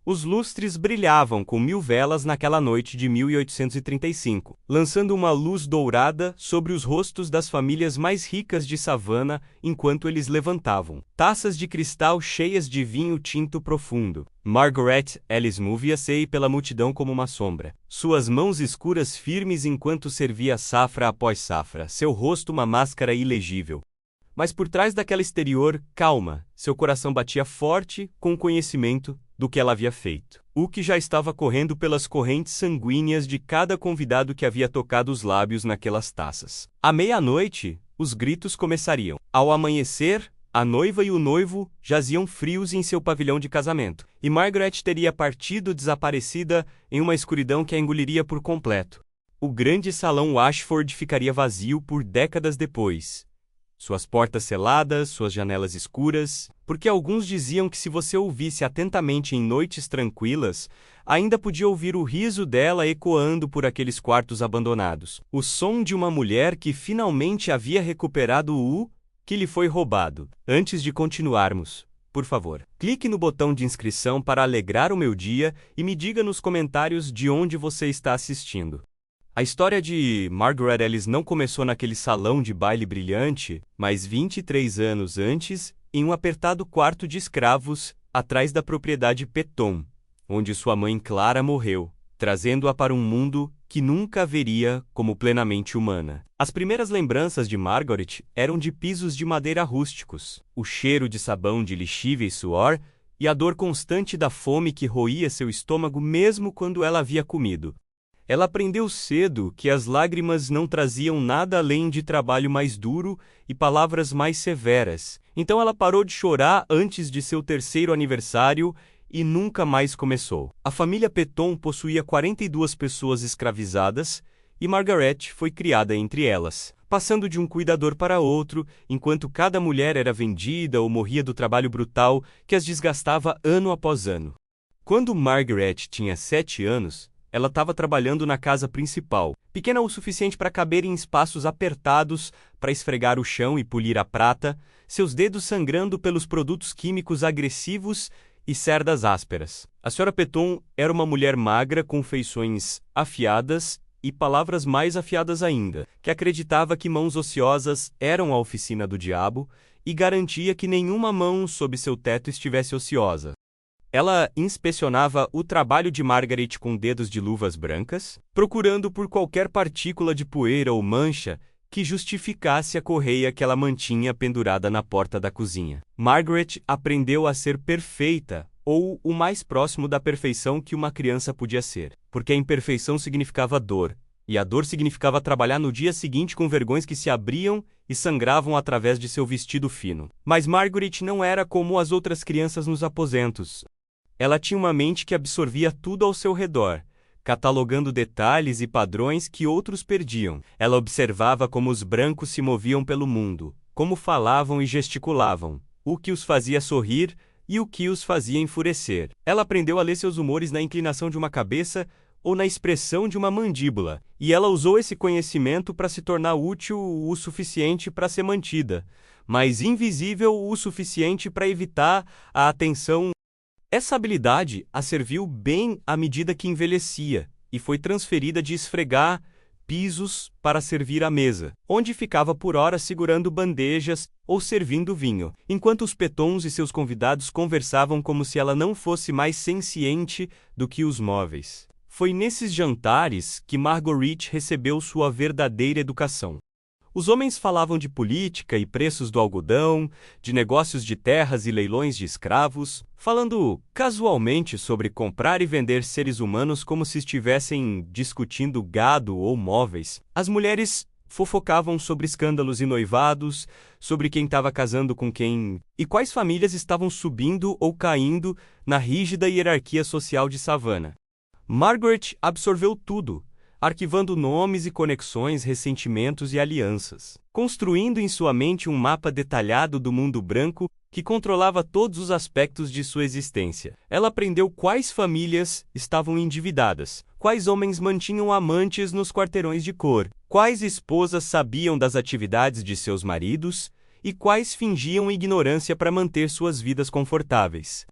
Os lustres brilhavam com 1000 velas naquela noite de 1835, lançando uma luz dourada sobre os rostos das famílias mais ricas de Savannah enquanto eles levantavam taças de cristal cheias de vinho tinto profundo. Margaret Ellis movia-se pela multidão como uma sombra, suas mãos escuras firmes enquanto servia safra após safra, seu rosto uma máscara ilegível. Mas por trás daquela exterior calma, seu coração batia forte com o conhecimento do que ela havia feito. O que já estava correndo pelas correntes sanguíneas de cada convidado que havia tocado os lábios naquelas taças. À meia-noite, os gritos começariam. Ao amanhecer, a noiva e o noivo jaziam frios em seu pavilhão de casamento, e Margaret teria partido desaparecida em uma escuridão que a engoliria por completo. O grande salão Ashford ficaria vazio por décadas depois. Suas portas seladas, suas janelas escuras, porque alguns diziam que se você ouvisse atentamente em noites tranquilas, ainda podia ouvir o riso dela ecoando por aqueles quartos abandonados. O som de uma mulher que finalmente havia recuperado o que lhe foi roubado. Antes de continuarmos, por favor, clique no botão de inscrição para alegrar o meu dia e me diga nos comentários de onde você está assistindo. A história de Margaret Ellis não começou naquele salão de baile brilhante, mas 23 anos antes, em um apertado quarto de escravos, atrás da propriedade Petton, onde sua mãe Clara morreu, trazendo-a para um mundo que nunca a veria como plenamente humana. As primeiras lembranças de Margaret eram de pisos de madeira rústicos, o cheiro de sabão de lexívia e suor, e a dor constante da fome que roía seu estômago mesmo quando ela havia comido. Ela aprendeu cedo que as lágrimas não traziam nada além de trabalho mais duro e palavras mais severas. Então ela parou de chorar antes de seu 3º aniversário e nunca mais começou. A família Petton possuía 42 pessoas escravizadas e Margaret foi criada entre elas, passando de um cuidador para outro, enquanto cada mulher era vendida ou morria do trabalho brutal que as desgastava ano após ano. Quando Margaret tinha 7 anos, ela estava trabalhando na casa principal, pequena o suficiente para caber em espaços apertados para esfregar o chão e polir a prata, seus dedos sangrando pelos produtos químicos agressivos e cerdas ásperas. A Sra. Petton era uma mulher magra com feições afiadas e palavras mais afiadas ainda, que acreditava que mãos ociosas eram a oficina do diabo e garantia que nenhuma mão sob seu teto estivesse ociosa. Ela inspecionava o trabalho de Margaret com dedos de luvas brancas, procurando por qualquer partícula de poeira ou mancha que justificasse a correia que ela mantinha pendurada na porta da cozinha. Margaret aprendeu a ser perfeita, ou o mais próximo da perfeição que uma criança podia ser, porque a imperfeição significava dor, e a dor significava trabalhar no dia seguinte com vergões que se abriam e sangravam através de seu vestido fino. Mas Margaret não era como as outras crianças nos aposentos. Ela tinha uma mente que absorvia tudo ao seu redor, catalogando detalhes e padrões que outros perdiam. Ela observava como os brancos se moviam pelo mundo, como falavam e gesticulavam, o que os fazia sorrir e o que os fazia enfurecer. Ela aprendeu a ler seus humores na inclinação de uma cabeça ou na expressão de uma mandíbula, e ela usou esse conhecimento para se tornar útil o suficiente para ser mantida, mas invisível o suficiente para evitar a atenção. Essa habilidade a serviu bem à medida que envelhecia e foi transferida de esfregar pisos para servir à mesa, onde ficava por horas segurando bandejas ou servindo vinho, enquanto os Pettons e seus convidados conversavam como se ela não fosse mais senciente do que os móveis. Foi nesses jantares que Margaret recebeu sua verdadeira educação. Os homens falavam de política e preços do algodão, de negócios de terras e leilões de escravos, falando casualmente sobre comprar e vender seres humanos como se estivessem discutindo gado ou móveis. As mulheres fofocavam sobre escândalos e noivados, sobre quem estava casando com quem e quais famílias estavam subindo ou caindo na rígida hierarquia social de Savannah. Margaret absorveu tudo, arquivando nomes e conexões, ressentimentos e alianças, construindo em sua mente um mapa detalhado do mundo branco que controlava todos os aspectos de sua existência. Ela aprendeu quais famílias estavam endividadas, quais homens mantinham amantes nos quarteirões de cor, quais esposas sabiam das atividades de seus maridos e quais fingiam ignorância para manter suas vidas confortáveis.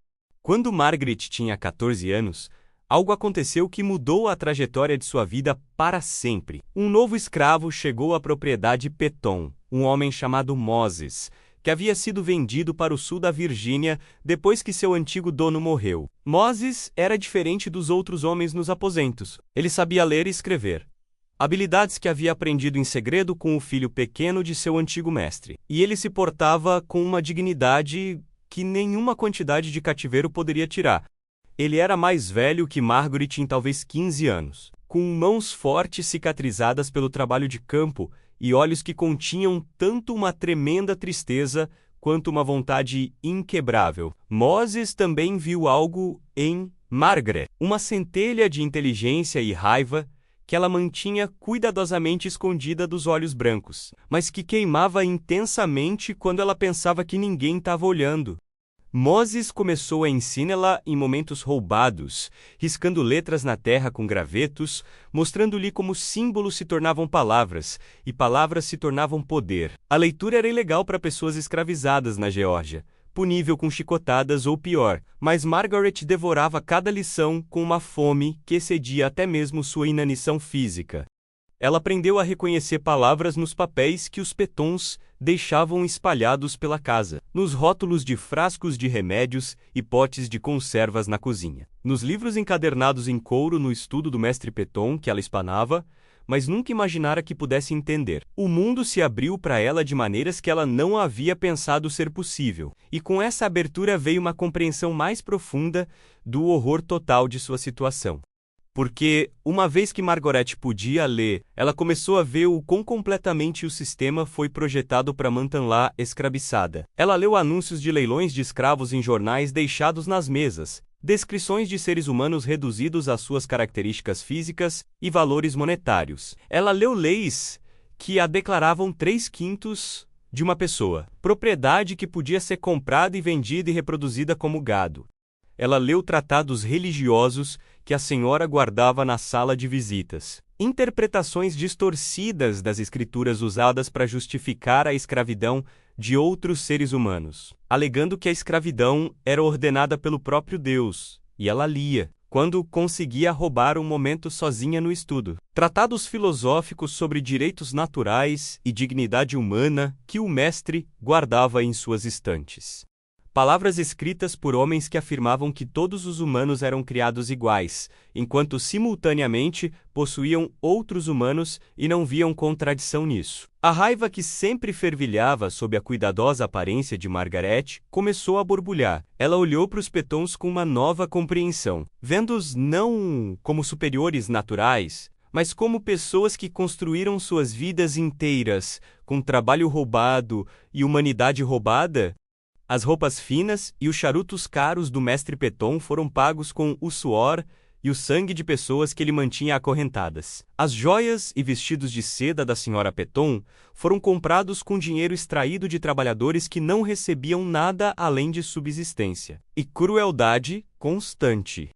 Quando Margaret tinha 14 anos, algo aconteceu que mudou a trajetória de sua vida para sempre. Um novo escravo chegou à propriedade Petton, um homem chamado Moses, que havia sido vendido para o sul da Virgínia depois que seu antigo dono morreu. Moses era diferente dos outros homens nos aposentos. Ele sabia ler e escrever, habilidades que havia aprendido em segredo com o filho pequeno de seu antigo mestre. E ele se portava com uma dignidade que nenhuma quantidade de cativeiro poderia tirar. Ele era mais velho que Margaret em talvez 15 anos, com mãos fortes cicatrizadas pelo trabalho de campo e olhos que continham tanto uma tremenda tristeza quanto uma vontade inquebrável. Moses também viu algo em Margaret, uma centelha de inteligência e raiva que ela mantinha cuidadosamente escondida dos olhos brancos, mas que queimava intensamente quando ela pensava que ninguém estava olhando. Moses começou a ensiná-la em momentos roubados, riscando letras na terra com gravetos, mostrando-lhe como símbolos se tornavam palavras, e palavras se tornavam poder. A leitura era ilegal para pessoas escravizadas na Geórgia, punível com chicotadas ou pior, mas Margaret devorava cada lição com uma fome que excedia até mesmo sua inanição física. Ela aprendeu a reconhecer palavras nos papéis que os Pettons deixavam espalhados pela casa, nos rótulos de frascos de remédios e potes de conservas na cozinha, nos livros encadernados em couro no estudo do mestre Petton que ela espanava, mas nunca imaginara que pudesse entender. O mundo se abriu para ela de maneiras que ela não havia pensado ser possível, e com essa abertura veio uma compreensão mais profunda do horror total de sua situação. Porque, uma vez que Margaret podia ler, ela começou a ver o quão completamente o sistema foi projetado para mantê-la escraviçada. Ela leu anúncios de leilões de escravos em jornais deixados nas mesas, descrições de seres humanos reduzidos às suas características físicas e valores monetários. Ela leu leis que a declaravam 3/5 de uma pessoa, propriedade que podia ser comprada e vendida e reproduzida como gado. Ela leu tratados religiosos que a senhora guardava na sala de visitas. Interpretações distorcidas das escrituras usadas para justificar a escravidão de outros seres humanos, alegando que a escravidão era ordenada pelo próprio Deus, e ela lia, quando conseguia roubar um momento sozinha no estudo. Tratados filosóficos sobre direitos naturais e dignidade humana que o mestre guardava em suas estantes. Palavras escritas por homens que afirmavam que todos os humanos eram criados iguais, enquanto simultaneamente possuíam outros humanos e não viam contradição nisso. A raiva que sempre fervilhava sob a cuidadosa aparência de Margaret começou a borbulhar. Ela olhou para os Pettons com uma nova compreensão, vendo-os não como superiores naturais, mas como pessoas que construíram suas vidas inteiras com trabalho roubado e humanidade roubada. As roupas finas e os charutos caros do mestre Petton foram pagos com o suor e o sangue de pessoas que ele mantinha acorrentadas. As joias e vestidos de seda da senhora Petton foram comprados com dinheiro extraído de trabalhadores que não recebiam nada além de subsistência. E crueldade constante.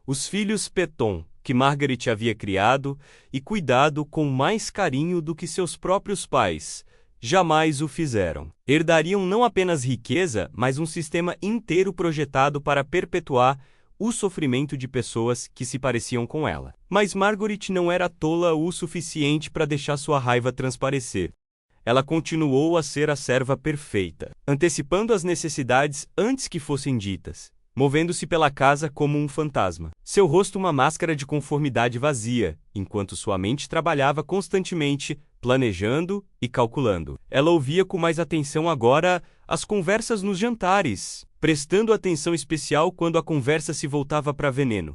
Os filhos Petton, que Margaret havia criado e cuidado com mais carinho do que seus próprios pais, jamais o fizeram. Herdariam não apenas riqueza, mas um sistema inteiro projetado para perpetuar o sofrimento de pessoas que se pareciam com ela. Mas Margaret não era tola o suficiente para deixar sua raiva transparecer. Ela continuou a ser a serva perfeita, antecipando as necessidades antes que fossem ditas, movendo-se pela casa como um fantasma. Seu rosto uma máscara de conformidade vazia, enquanto sua mente trabalhava constantemente, planejando e calculando. Ela ouvia com mais atenção agora as conversas nos jantares, prestando atenção especial quando a conversa se voltava para veneno.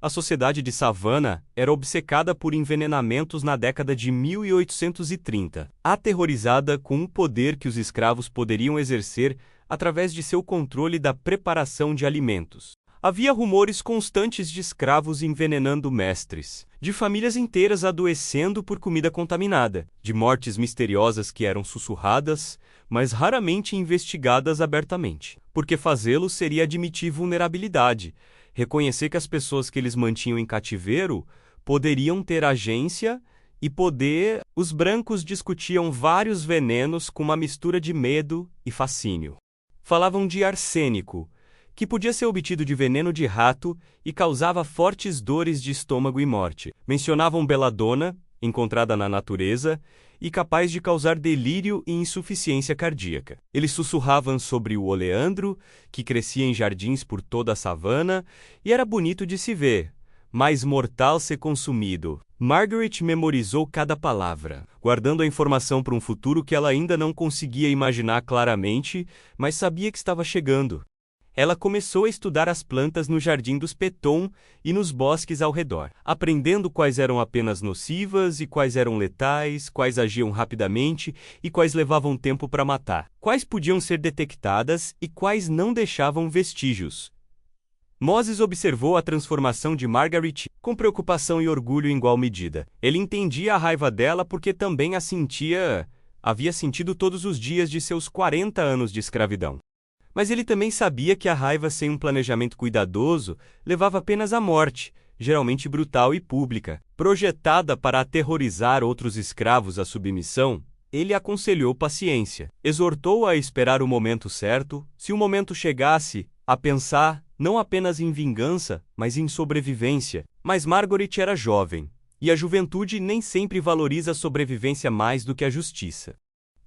A sociedade de Savannah era obcecada por envenenamentos na década de 1830, aterrorizada com o poder que os escravos poderiam exercer através de seu controle da preparação de alimentos. Havia rumores constantes de escravos envenenando mestres, de famílias inteiras adoecendo por comida contaminada, de mortes misteriosas que eram sussurradas, mas raramente investigadas abertamente, porque fazê-lo seria admitir vulnerabilidade, reconhecer que as pessoas que eles mantinham em cativeiro poderiam ter agência e poder. Os brancos discutiam vários venenos com uma mistura de medo e fascínio. Falavam de arsênico, que podia ser obtido de veneno de rato e causava fortes dores de estômago e morte. Mencionavam belladonna, encontrada na natureza, e capaz de causar delírio e insuficiência cardíaca. Eles sussurravam sobre o oleandro, que crescia em jardins por toda a savana, e era bonito de se ver, mas mortal ser consumido. Margaret memorizou cada palavra, guardando a informação para um futuro que ela ainda não conseguia imaginar claramente, mas sabia que estava chegando. Ela começou a estudar as plantas no jardim dos Petton e nos bosques ao redor, aprendendo quais eram apenas nocivas e quais eram letais, quais agiam rapidamente e quais levavam tempo para matar, quais podiam ser detectadas e quais não deixavam vestígios. Moses observou a transformação de Margaret com preocupação e orgulho em igual medida. Ele entendia a raiva dela porque também havia sentido todos os dias de seus 40 anos de escravidão. Mas ele também sabia que a raiva sem um planejamento cuidadoso levava apenas à morte, geralmente brutal e pública. Projetada para aterrorizar outros escravos à submissão, ele aconselhou paciência. Exortou-a a esperar o momento certo, se o momento chegasse, a pensar não apenas em vingança, mas em sobrevivência. Mas Margaret era jovem, e a juventude nem sempre valoriza a sobrevivência mais do que a justiça.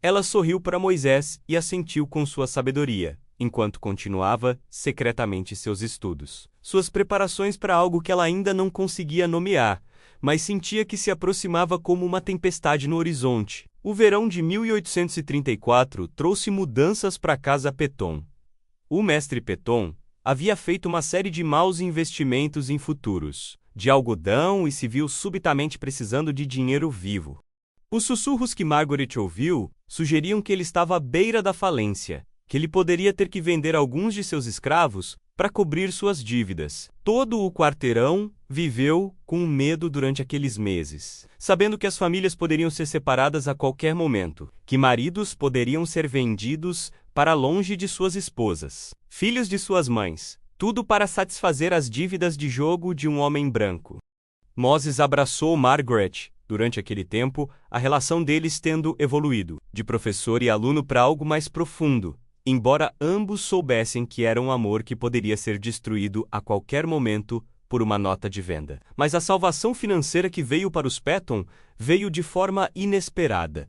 Ela sorriu para Moisés e assentiu com sua sabedoria, enquanto continuava secretamente seus estudos. Suas preparações para algo que ela ainda não conseguia nomear, mas sentia que se aproximava como uma tempestade no horizonte. O verão de 1834 trouxe mudanças para a casa Petton. O mestre Petton havia feito uma série de maus investimentos em futuros de algodão e se viu subitamente precisando de dinheiro vivo. Os sussurros que Margaret ouviu sugeriam que ele estava à beira da falência, que ele poderia ter que vender alguns de seus escravos para cobrir suas dívidas. Todo o quarteirão viveu com medo durante aqueles meses, sabendo que as famílias poderiam ser separadas a qualquer momento, que maridos poderiam ser vendidos para longe de suas esposas, filhos de suas mães, tudo para satisfazer as dívidas de jogo de um homem branco. Moses abraçou Margaret. Durante aquele tempo, a relação deles tendo evoluído, de professor e aluno para algo mais profundo, embora ambos soubessem que era um amor que poderia ser destruído a qualquer momento por uma nota de venda. Mas a salvação financeira que veio para os Petton veio de forma inesperada.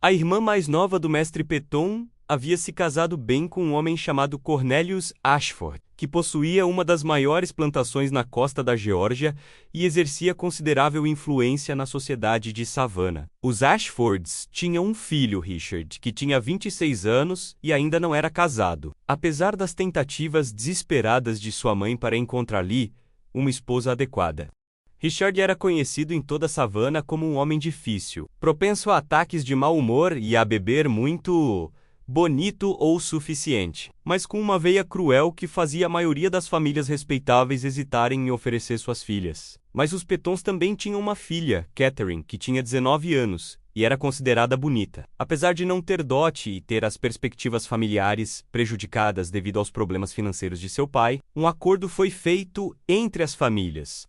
A irmã mais nova do mestre Petton havia se casado bem com um homem chamado Cornelius Ashford, que possuía uma das maiores plantações na costa da Geórgia e exercia considerável influência na sociedade de Savannah. Os Ashfords tinham um filho, Richard, que tinha 26 anos e ainda não era casado. Apesar das tentativas desesperadas de sua mãe para encontrar-lhe uma esposa adequada, Richard era conhecido em toda Savannah como um homem difícil, propenso a ataques de mau humor e a beber muito bonito ou suficiente, mas com uma veia cruel que fazia a maioria das famílias respeitáveis hesitarem em oferecer suas filhas. Mas os Pettons também tinham uma filha, Catherine, que tinha 19 anos, e era considerada bonita. Apesar de não ter dote e ter as perspectivas familiares prejudicadas devido aos problemas financeiros de seu pai, um acordo foi feito entre as famílias.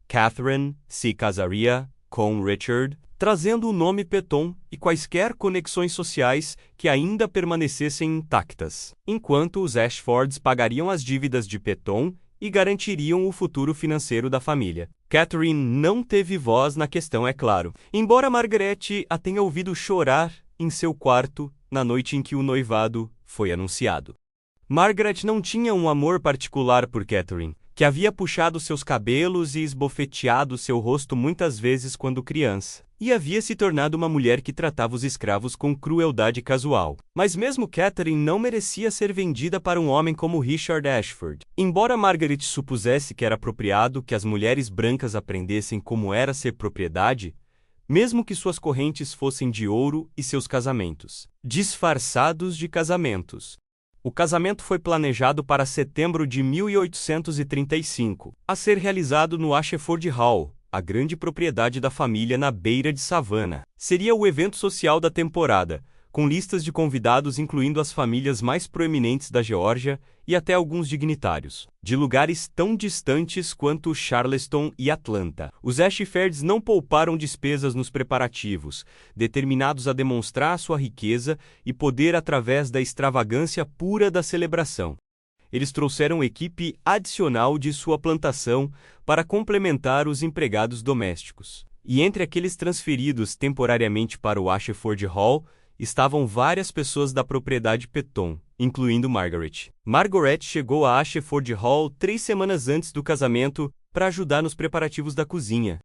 Catherine se casaria com Richard, trazendo o nome Petton e quaisquer conexões sociais que ainda permanecessem intactas, enquanto os Ashfords pagariam as dívidas de Petton e garantiriam o futuro financeiro da família. Catherine não teve voz na questão, é claro, embora Margaret a tenha ouvido chorar em seu quarto na noite em que o noivado foi anunciado. Margaret não tinha um amor particular por Catherine, que havia puxado seus cabelos e esbofeteado seu rosto muitas vezes quando criança, e havia se tornado uma mulher que tratava os escravos com crueldade casual. Mas mesmo Catherine não merecia ser vendida para um homem como Richard Ashford. Embora Margaret supusesse que era apropriado que as mulheres brancas aprendessem como era ser propriedade, mesmo que suas correntes fossem de ouro e seus casamentos disfarçados de casamentos. O casamento foi planejado para setembro de 1835, a ser realizado no Ashford Hall, a grande propriedade da família na beira de Savannah. Seria o evento social da temporada, com listas de convidados incluindo as famílias mais proeminentes da Geórgia e até alguns dignitários, de lugares tão distantes quanto Charleston e Atlanta. Os Ashfords não pouparam despesas nos preparativos, determinados a demonstrar sua riqueza e poder através da extravagância pura da celebração. eles trouxeram equipe adicional de sua plantação para complementar os empregados domésticos. E entre aqueles transferidos temporariamente para o Ashford Hall, estavam várias pessoas da propriedade Petton, incluindo Margaret. Margaret chegou a Ashford Hall 3 semanas antes do casamento para ajudar nos preparativos da cozinha.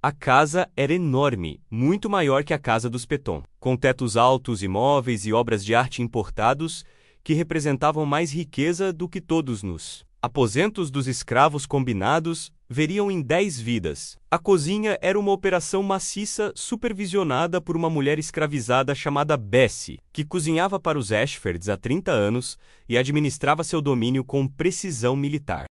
A casa era enorme, muito maior que a casa dos Petton, com tetos altos, imóveis e obras de arte importados que representavam mais riqueza do que todos nos aposentos dos escravos combinados veriam em 10 vidas. A cozinha era uma operação maciça supervisionada por uma mulher escravizada chamada Bessie, que cozinhava para os Ashfords há 30 anos e administrava seu domínio com precisão militar.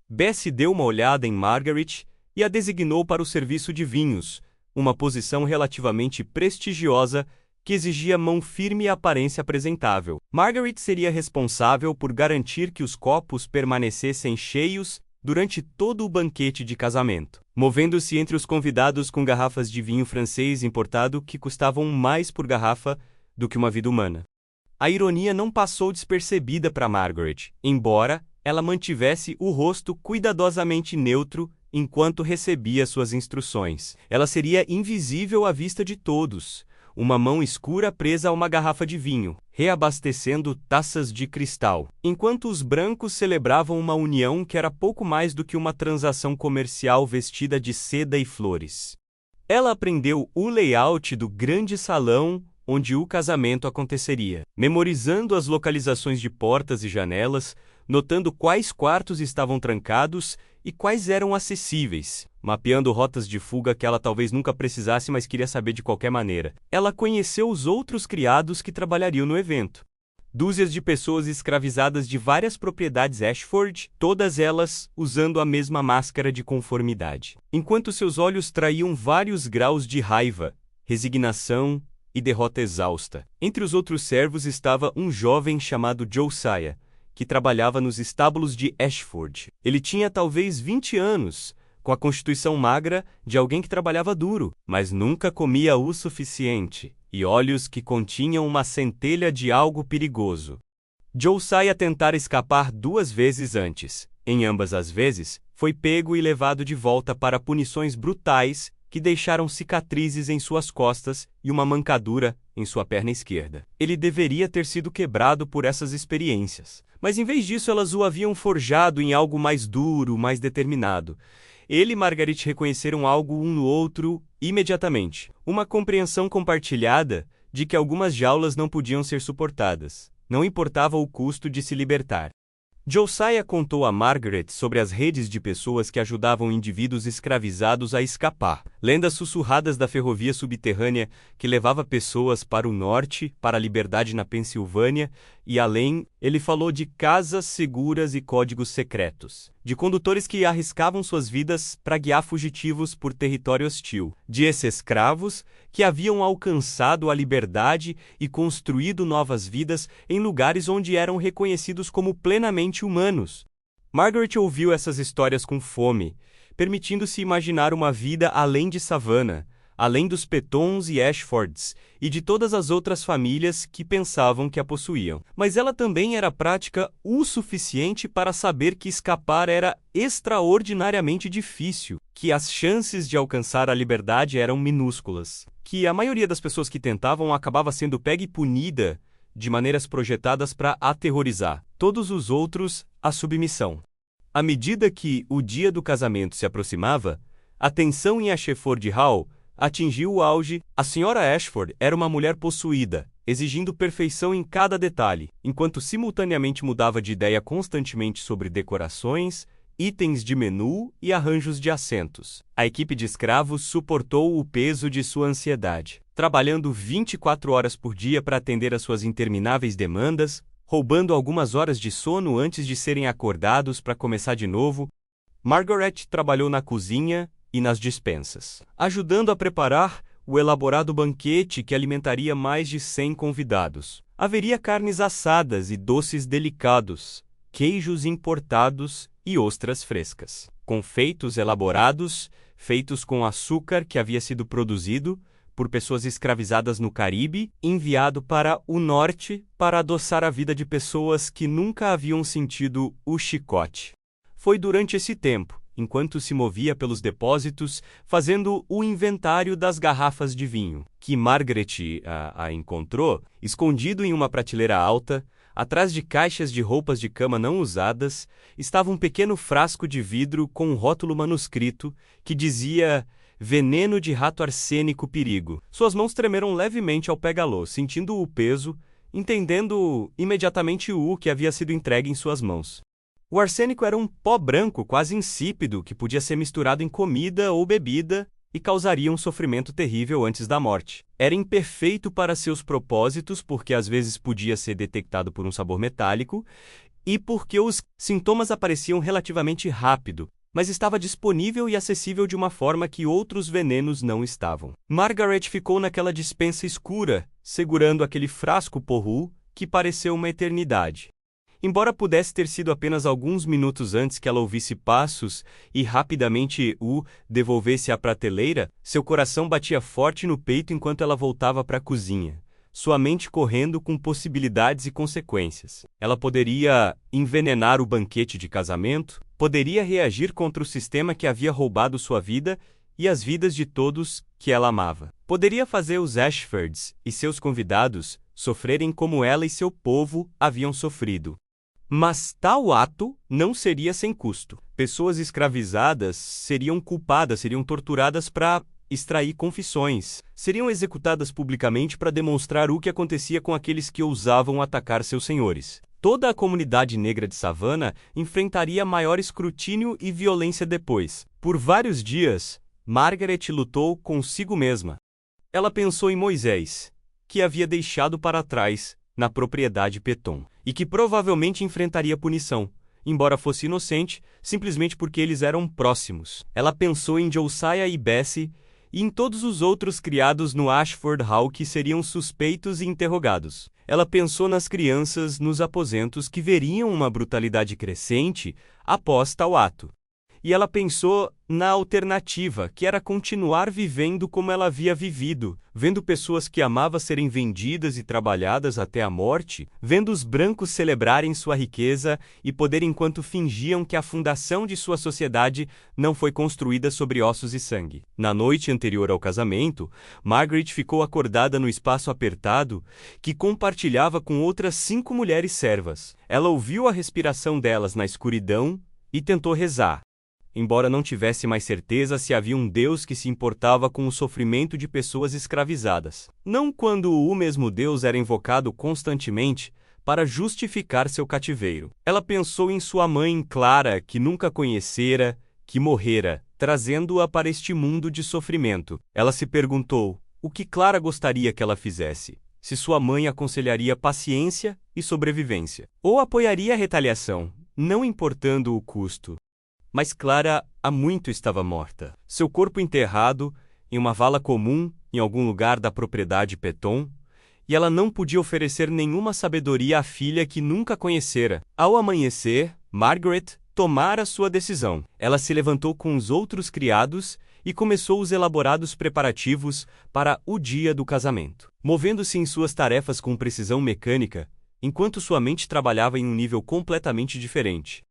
Bessie deu uma olhada em Margaret e a designou para o serviço de vinhos, uma posição relativamente prestigiosa que exigia mão firme e aparência apresentável. Margaret seria responsável por garantir que os copos permanecessem cheios durante todo o banquete de casamento, movendo-se entre os convidados com garrafas de vinho francês importado que custavam mais por garrafa do que uma vida humana. A ironia não passou despercebida para Margaret, embora ela mantivesse o rosto cuidadosamente neutro enquanto recebia suas instruções. Ela seria invisível à vista de todos, uma mão escura presa a uma garrafa de vinho, reabastecendo taças de cristal, enquanto os brancos celebravam uma união que era pouco mais do que uma transação comercial vestida de seda e flores. Ela aprendeu o layout do grande salão onde o casamento aconteceria, memorizando as localizações de portas e janelas, notando quais quartos estavam trancados e quais eram acessíveis, mapeando rotas de fuga que ela talvez nunca precisasse, mas queria saber de qualquer maneira. Ela conheceu os outros criados que trabalhariam no evento. Dúzias de pessoas escravizadas de várias propriedades Ashford, todas elas usando a mesma máscara de conformidade. Enquanto seus olhos traíam vários graus de raiva, resignação e derrota exausta. Entre os outros servos estava um jovem chamado Josiah, que trabalhava nos estábulos de Ashford. Ele tinha talvez 20 anos, com a constituição magra de alguém que trabalhava duro, mas nunca comia o suficiente, e olhos que continham uma centelha de algo perigoso. Josiah tentara escapar 2 vezes antes. Em ambas as vezes, foi pego e levado de volta para punições brutais que deixaram cicatrizes em suas costas e uma mancadura em sua perna esquerda. Ele deveria ter sido quebrado por essas experiências, mas em vez disso elas o haviam forjado em algo mais duro, mais determinado. Ele e Margaret reconheceram algo um no outro imediatamente, uma compreensão compartilhada de que algumas jaulas não podiam ser suportadas, não importava o custo de se libertar. Josiah contou a Margaret sobre as redes de pessoas que ajudavam indivíduos escravizados a escapar, lendas sussurradas da ferrovia subterrânea que levava pessoas para o norte, para a liberdade na Pensilvânia, e além, ele falou de casas seguras e códigos secretos, de condutores que arriscavam suas vidas para guiar fugitivos por território hostil, de ex-escravos que haviam alcançado a liberdade e construído novas vidas em lugares onde eram reconhecidos como plenamente humanos. Margaret ouviu essas histórias com fome, permitindo-se imaginar uma vida além de Savannah, além dos Pettons e Ashfords e de todas as outras famílias que pensavam que a possuíam. Mas ela também era prática o suficiente para saber que escapar era extraordinariamente difícil, que as chances de alcançar a liberdade eram minúsculas, que a maioria das pessoas que tentavam acabava sendo pega e punida de maneiras projetadas para aterrorizar todos os outros à submissão. À medida que o dia do casamento se aproximava, a tensão em Ashford Hall atingiu o auge. A senhora Ashford era uma mulher possuída, exigindo perfeição em cada detalhe, enquanto simultaneamente mudava de ideia constantemente sobre decorações, itens de menu e arranjos de assentos. A equipe de escravos suportou o peso de sua ansiedade, trabalhando 24 horas por dia para atender às suas intermináveis demandas, roubando algumas horas de sono antes de serem acordados para começar de novo. Margaret trabalhou na cozinha e nas despensas, ajudando a preparar o elaborado banquete que alimentaria mais de 100 convidados. Haveria carnes assadas e doces delicados, queijos importados e ostras frescas, confeitos elaborados, feitos com açúcar que havia sido produzido por pessoas escravizadas no Caribe, enviado para o norte para adoçar a vida de pessoas que nunca haviam sentido o chicote. Foi durante esse tempo, enquanto se movia pelos depósitos, fazendo o inventário das garrafas de vinho, que Margaret a encontrou, escondido em uma prateleira alta, atrás de caixas de roupas de cama não usadas, estava um pequeno frasco de vidro com um rótulo manuscrito que dizia veneno de rato arsênico perigo. Suas mãos tremeram levemente ao pegá-lo, sentindo o peso, entendendo imediatamente o que havia sido entregue em suas mãos. O arsênico era um pó branco quase insípido que podia ser misturado em comida ou bebida e causaria um sofrimento terrível antes da morte. Era imperfeito para seus propósitos porque às vezes podia ser detectado por um sabor metálico e porque os sintomas apareciam relativamente rápido, mas estava disponível e acessível de uma forma que outros venenos não estavam. Margaret ficou naquela despensa escura, segurando aquele frasco porru que pareceu uma eternidade. Embora pudesse ter sido apenas alguns minutos antes que ela ouvisse passos e rapidamente o devolvesse à prateleira, seu coração batia forte no peito enquanto ela voltava para a cozinha, sua mente correndo com possibilidades e consequências. Ela poderia envenenar o banquete de casamento, poderia reagir contra o sistema que havia roubado sua vida e as vidas de todos que ela amava. Poderia fazer os Ashfords e seus convidados sofrerem como ela e seu povo haviam sofrido. Mas tal ato não seria sem custo. Pessoas escravizadas seriam culpadas, seriam torturadas para extrair confissões, seriam executadas publicamente para demonstrar o que acontecia com aqueles que ousavam atacar seus senhores. Toda a comunidade negra de Savannah enfrentaria maior escrutínio e violência depois. Por vários dias, Margaret lutou consigo mesma. Ela pensou em Moisés, que havia deixado para trás na propriedade Petom, e que provavelmente enfrentaria punição, embora fosse inocente, simplesmente porque eles eram próximos. Ela pensou em Josiah e Bessie e em todos os outros criados no Ashford Hall que seriam suspeitos e interrogados. Ela pensou nas crianças nos aposentos que veriam uma brutalidade crescente após tal ato. E ela pensou na alternativa, que era continuar vivendo como ela havia vivido, vendo pessoas que amava serem vendidas e trabalhadas até a morte, vendo os brancos celebrarem sua riqueza e poder enquanto fingiam que a fundação de sua sociedade não foi construída sobre ossos e sangue. Na noite anterior ao casamento, Margaret ficou acordada no espaço apertado que compartilhava com outras 5 mulheres servas. Ela ouviu a respiração delas na escuridão e tentou rezar, embora não tivesse mais certeza se havia um Deus que se importava com o sofrimento de pessoas escravizadas. Não quando o mesmo Deus era invocado constantemente para justificar seu cativeiro. Ela pensou em sua mãe Clara, que nunca conhecera, que morrera, trazendo-a para este mundo de sofrimento. Ela se perguntou o que Clara gostaria que ela fizesse. Se sua mãe aconselharia paciência e sobrevivência, ou apoiaria a retaliação, não importando o custo. Mas Clara há muito estava morta. Seu corpo enterrado em uma vala comum em algum lugar da propriedade Petom, e ela não podia oferecer nenhuma sabedoria à filha que nunca conhecera. Ao amanhecer, Margaret tomara sua decisão. Ela se levantou com os outros criados e começou os elaborados preparativos para o dia do casamento. Movendo-se em suas tarefas com precisão mecânica, enquanto sua mente trabalhava em um nível completamente diferente.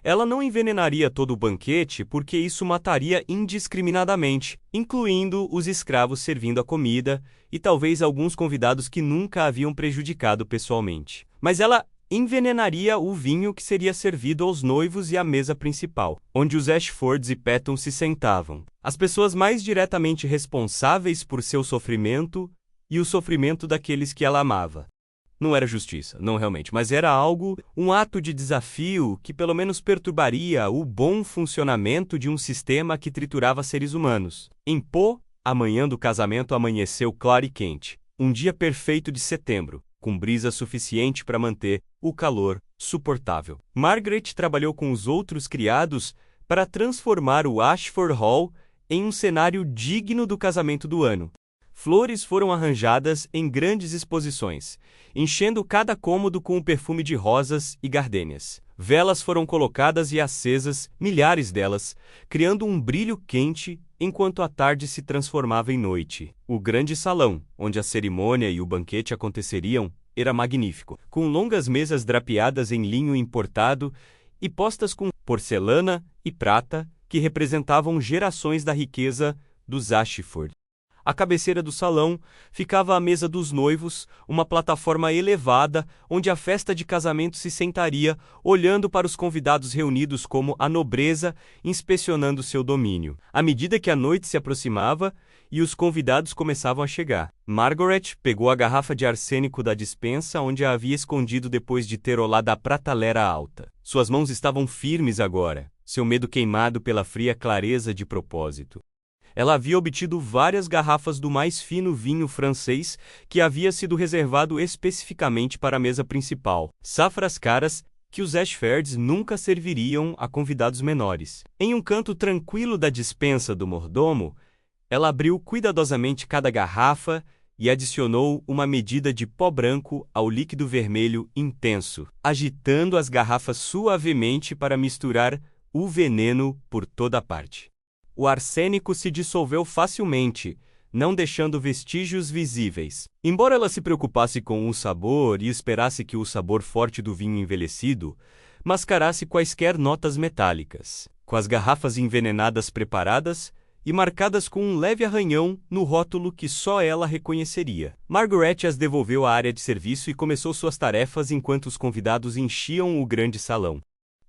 Ela não envenenaria todo o banquete porque isso mataria indiscriminadamente, incluindo os escravos servindo a comida e talvez alguns convidados que nunca haviam prejudicado pessoalmente. Mas ela envenenaria o vinho que seria servido aos noivos e à mesa principal, onde os Ashfords e Petom se sentavam. As pessoas mais diretamente responsáveis por seu sofrimento e o sofrimento daqueles que ela amava. Não era justiça, não realmente, mas era um ato de desafio que pelo menos perturbaria o bom funcionamento de um sistema que triturava seres humanos. Em Pô, a manhã do casamento amanheceu clara e quente, um dia perfeito de setembro, com brisa suficiente para manter o calor suportável. Margaret trabalhou com os outros criados para transformar o Ashford Hall em um cenário digno do casamento do ano. Flores foram arranjadas em grandes exposições, enchendo cada cômodo com o perfume de rosas e gardênias. Velas foram colocadas e acesas, milhares delas, criando um brilho quente enquanto a tarde se transformava em noite. O grande salão, onde a cerimônia e o banquete aconteceriam, era magnífico, com longas mesas drapeadas em linho importado e postas com porcelana e prata que representavam gerações da riqueza dos Ashford. À cabeceira do salão ficava a mesa dos noivos, uma plataforma elevada onde a festa de casamento se sentaria, olhando para os convidados reunidos como a nobreza, inspecionando seu domínio. À medida que a noite se aproximava e os convidados começavam a chegar, Margaret pegou a garrafa de arsênico da despensa onde a havia escondido depois de ter olhado a prateleira alta. Suas mãos estavam firmes agora, seu medo queimado pela fria clareza de propósito. Ela havia obtido várias garrafas do mais fino vinho francês que havia sido reservado especificamente para a mesa principal, safras caras que os Ashfords nunca serviriam a convidados menores. Em um canto tranquilo da despensa do mordomo, ela abriu cuidadosamente cada garrafa e adicionou uma medida de pó branco ao líquido vermelho intenso, agitando as garrafas suavemente para misturar o veneno por toda parte. O arsênico se dissolveu facilmente, não deixando vestígios visíveis. Embora ela se preocupasse com o sabor e esperasse que o sabor forte do vinho envelhecido mascarasse quaisquer notas metálicas, com as garrafas envenenadas preparadas e marcadas com um leve arranhão no rótulo que só ela reconheceria. Margaret as devolveu à área de serviço e começou suas tarefas enquanto os convidados enchiam o grande salão.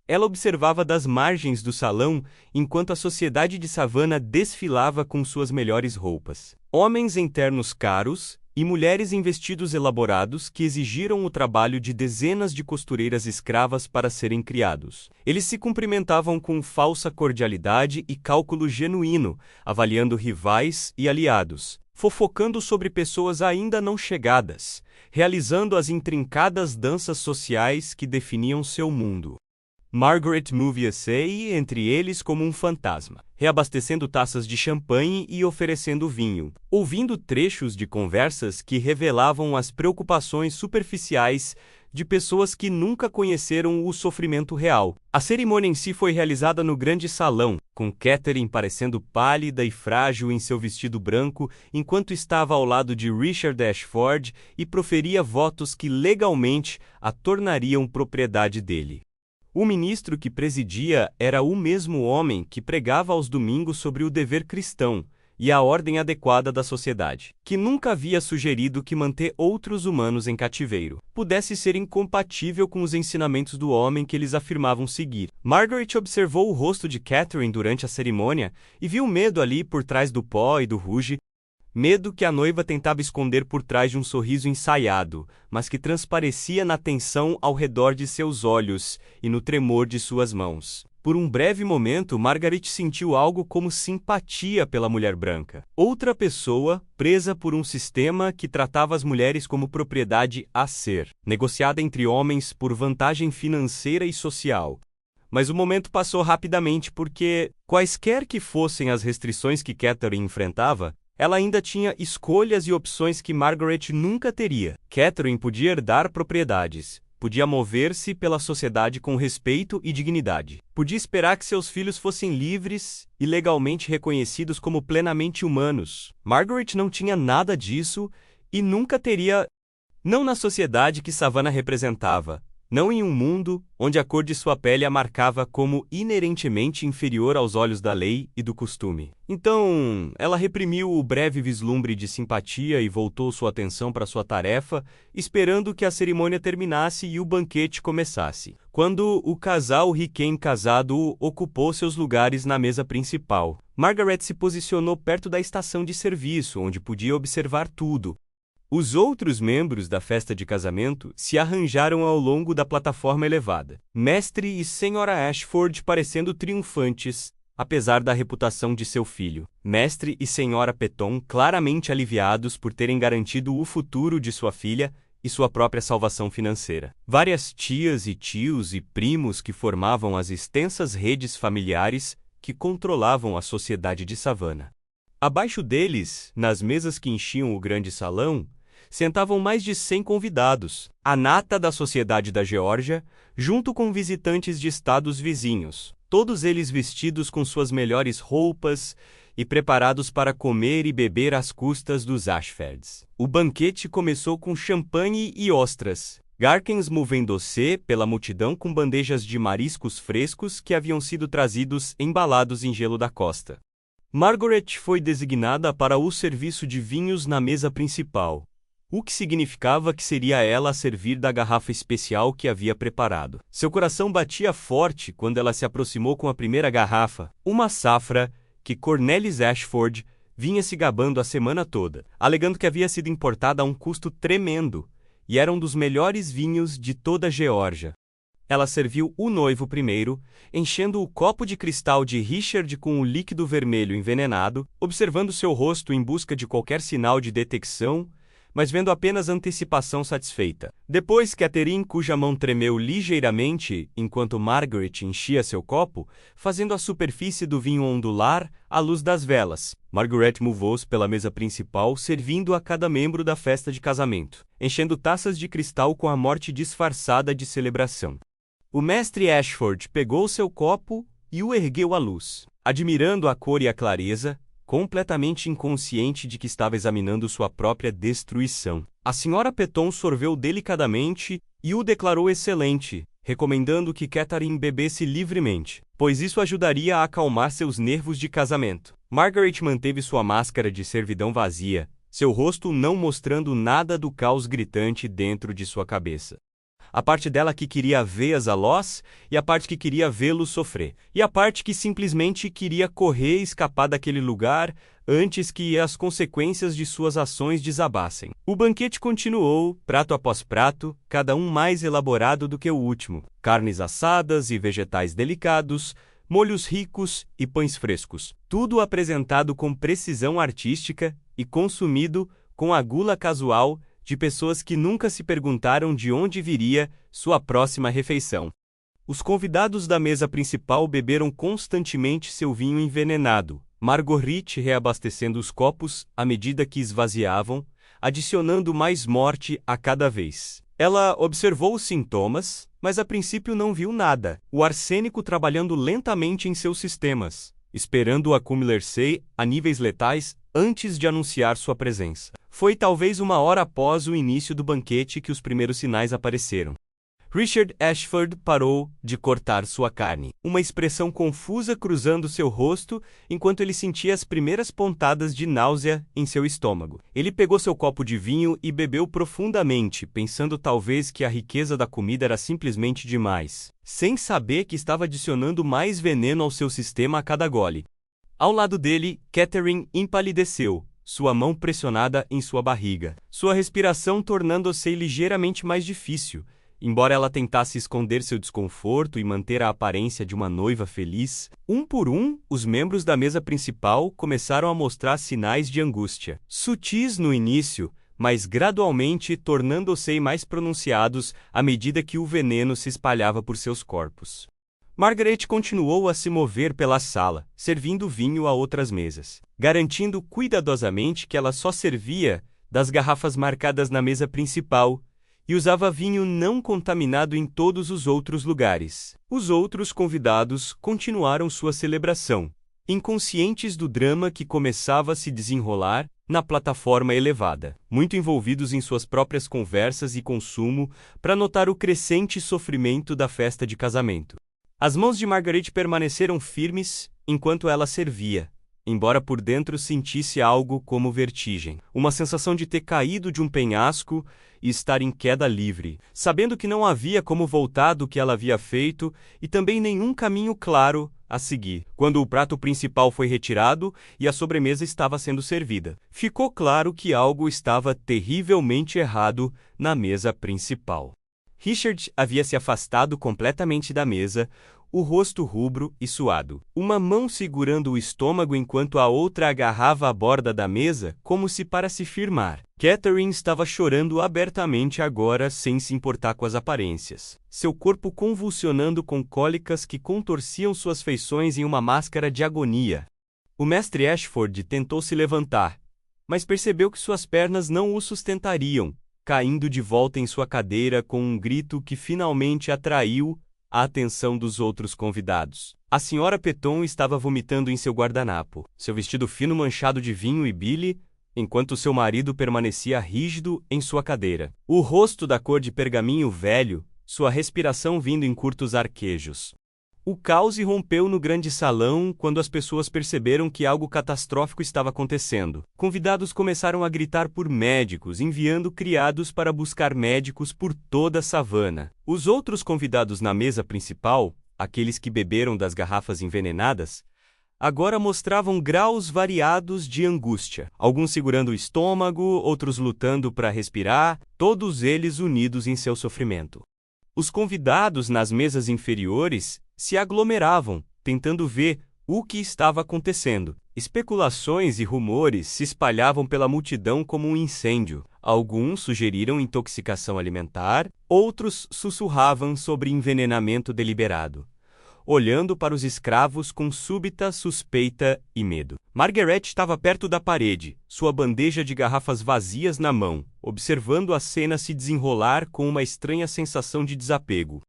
Ela observava das margens do salão enquanto a sociedade de Savannah desfilava com suas melhores roupas. Homens em ternos caros e mulheres em vestidos elaborados que exigiram o trabalho de dezenas de costureiras escravas para serem criados. Eles se cumprimentavam com falsa cordialidade e cálculo genuíno, avaliando rivais e aliados, fofocando sobre pessoas ainda não chegadas, realizando as intrincadas danças sociais que definiam seu mundo. Margaret movia-se entre eles como um fantasma, reabastecendo taças de champanhe e oferecendo vinho, ouvindo trechos de conversas que revelavam as preocupações superficiais de pessoas que nunca conheceram o sofrimento real. A cerimônia em si foi realizada no grande salão, com Catherine parecendo pálida e frágil em seu vestido branco, enquanto estava ao lado de Richard Ashford e proferia votos que legalmente a tornariam propriedade dele. O ministro que presidia era o mesmo homem que pregava aos domingos sobre o dever cristão e a ordem adequada da sociedade, que nunca havia sugerido que manter outros humanos em cativeiro pudesse ser incompatível com os ensinamentos do homem que eles afirmavam seguir. Margaret observou o rosto de Catherine durante a cerimônia e viu medo ali por trás do pó e do ruge, medo que a noiva tentava esconder por trás de um sorriso ensaiado, mas que transparecia na tensão ao redor de seus olhos e no tremor de suas mãos. Por um breve momento, Margaret sentiu algo como simpatia pela mulher branca. Outra pessoa, presa por um sistema que tratava as mulheres como propriedade a ser, negociada entre homens por vantagem financeira e social. Mas o momento passou rapidamente porque, quaisquer que fossem as restrições que Catherine enfrentava, ela ainda tinha escolhas e opções que Margaret nunca teria. Catherine podia herdar propriedades, podia mover-se pela sociedade com respeito e dignidade, podia esperar que seus filhos fossem livres e legalmente reconhecidos como plenamente humanos. Margaret não tinha nada disso e nunca teria, não na sociedade que Savannah representava, não em um mundo onde a cor de sua pele a marcava como inerentemente inferior aos olhos da lei e do costume. Então, ela reprimiu o breve vislumbre de simpatia e voltou sua atenção para sua tarefa, esperando que a cerimônia terminasse e o banquete começasse. Quando o casal recém-casado ocupou seus lugares na mesa principal, Margaret se posicionou perto da estação de serviço, onde podia observar tudo. Os outros membros da festa de casamento se arranjaram ao longo da plataforma elevada. Mestre e Senhora Ashford parecendo triunfantes, apesar da reputação de seu filho. Mestre e Senhora Petton claramente aliviados por terem garantido o futuro de sua filha e sua própria salvação financeira. Várias tias e tios e primos que formavam as extensas redes familiares que controlavam a sociedade de Savannah. Abaixo deles, nas mesas que enchiam o grande salão, sentavam mais de 100 convidados, a nata da sociedade da Geórgia, junto com visitantes de estados vizinhos, todos eles vestidos com suas melhores roupas e preparados para comer e beber às custas dos Ashfords. O banquete começou com champanhe e ostras, Garkens movendo-se pela multidão com bandejas de mariscos frescos que haviam sido trazidos embalados em gelo da costa. Margaret foi designada para o serviço de vinhos na mesa principal, o que significava que seria ela a servir da garrafa especial que havia preparado. Seu coração batia forte quando ela se aproximou com a primeira garrafa, uma safra que Cornelis Ashford vinha se gabando a semana toda, alegando que havia sido importada a um custo tremendo e era um dos melhores vinhos de toda a Geórgia. Ela serviu o noivo primeiro, enchendo o copo de cristal de Richard com o líquido vermelho envenenado, observando seu rosto em busca de qualquer sinal de detecção, mas vendo apenas antecipação satisfeita. Depois, Catherine, cuja mão tremeu ligeiramente enquanto Margaret enchia seu copo, fazendo a superfície do vinho ondular à luz das velas. Margaret movou-se pela mesa principal, servindo a cada membro da festa de casamento, enchendo taças de cristal com a morte disfarçada de celebração. O mestre Ashford pegou seu copo e o ergueu à luz, admirando a cor e a clareza, completamente inconsciente de que estava examinando sua própria destruição. A senhora Peton sorveu delicadamente e o declarou excelente, recomendando que Catherine bebesse livremente, pois isso ajudaria a acalmar seus nervos de casamento. Margaret manteve sua máscara de servidão vazia, seu rosto não mostrando nada do caos gritante dentro de sua cabeça. A parte dela que queria vê-as a Loss, e a parte que queria vê-los sofrer, e a parte que simplesmente queria correr e escapar daquele lugar antes que as consequências de suas ações desabassem. O banquete continuou, prato após prato, cada um mais elaborado do que o último. Carnes assadas e vegetais delicados, molhos ricos e pães frescos. Tudo apresentado com precisão artística e consumido com a gula casual de pessoas que nunca se perguntaram de onde viria sua próxima refeição. Os convidados da mesa principal beberam constantemente seu vinho envenenado, Marguerite reabastecendo os copos à medida que esvaziavam, adicionando mais morte a cada vez. Ela observou os sintomas, mas a princípio não viu nada. O arsênico trabalhando lentamente em seus sistemas, esperando acumular-se a níveis letais antes de anunciar sua presença. Foi talvez uma hora após o início do banquete que os primeiros sinais apareceram. Richard Ashford parou de cortar sua carne, uma expressão confusa cruzando seu rosto enquanto ele sentia as primeiras pontadas de náusea em seu estômago. Ele pegou seu copo de vinho e bebeu profundamente, pensando talvez que a riqueza da comida era simplesmente demais, sem saber que estava adicionando mais veneno ao seu sistema a cada gole. Ao lado dele, Catherine empalideceu, sua mão pressionada em sua barriga, sua respiração tornando-se ligeiramente mais difícil, embora ela tentasse esconder seu desconforto e manter a aparência de uma noiva feliz. Um por um, os membros da mesa principal começaram a mostrar sinais de angústia, sutis no início, mas gradualmente tornando-se mais pronunciados à medida que o veneno se espalhava por seus corpos. Margaret continuou a se mover pela sala, servindo vinho a outras mesas, garantindo cuidadosamente que ela só servia das garrafas marcadas na mesa principal e usava vinho não contaminado em todos os outros lugares. Os outros convidados continuaram sua celebração, inconscientes do drama que começava a se desenrolar na plataforma elevada, muito envolvidos em suas próprias conversas e consumo para notar o crescente sofrimento da festa de casamento. As mãos de Margaret permaneceram firmes enquanto ela servia, embora por dentro sentisse algo como vertigem, uma sensação de ter caído de um penhasco e estar em queda livre, sabendo que não havia como voltar do que ela havia feito e também nenhum caminho claro a seguir. Quando o prato principal foi retirado e a sobremesa estava sendo servida, ficou claro que algo estava terrivelmente errado na mesa principal. Richard havia se afastado completamente da mesa, o rosto rubro e suado, uma mão segurando o estômago enquanto a outra agarrava a borda da mesa como se para se firmar. Catherine estava chorando abertamente agora sem se importar com as aparências, seu corpo convulsionando com cólicas que contorciam suas feições em uma máscara de agonia. O mestre Ashford tentou se levantar, mas percebeu que suas pernas não o sustentariam, caindo de volta em sua cadeira com um grito que finalmente atraiu a atenção dos outros convidados. A senhora Peton estava vomitando em seu guardanapo, seu vestido fino manchado de vinho e bile, enquanto seu marido permanecia rígido em sua cadeira. O rosto da cor de pergaminho velho, sua respiração vindo em curtos arquejos. O caos irrompeu no grande salão quando as pessoas perceberam que algo catastrófico estava acontecendo. Convidados começaram a gritar por médicos, enviando criados para buscar médicos por toda a savana. Os outros convidados na mesa principal, aqueles que beberam das garrafas envenenadas, agora mostravam graus variados de angústia. Alguns segurando o estômago, outros lutando para respirar, todos eles unidos em seu sofrimento. Os convidados nas mesas inferiores se aglomeravam, tentando ver o que estava acontecendo. Especulações e rumores se espalhavam pela multidão como um incêndio. Alguns sugeriram intoxicação alimentar, outros sussurravam sobre envenenamento deliberado, olhando para os escravos com súbita suspeita e medo. Margaret estava perto da parede, sua bandeja de garrafas vazias na mão, observando a cena se desenrolar com uma estranha sensação de desapego.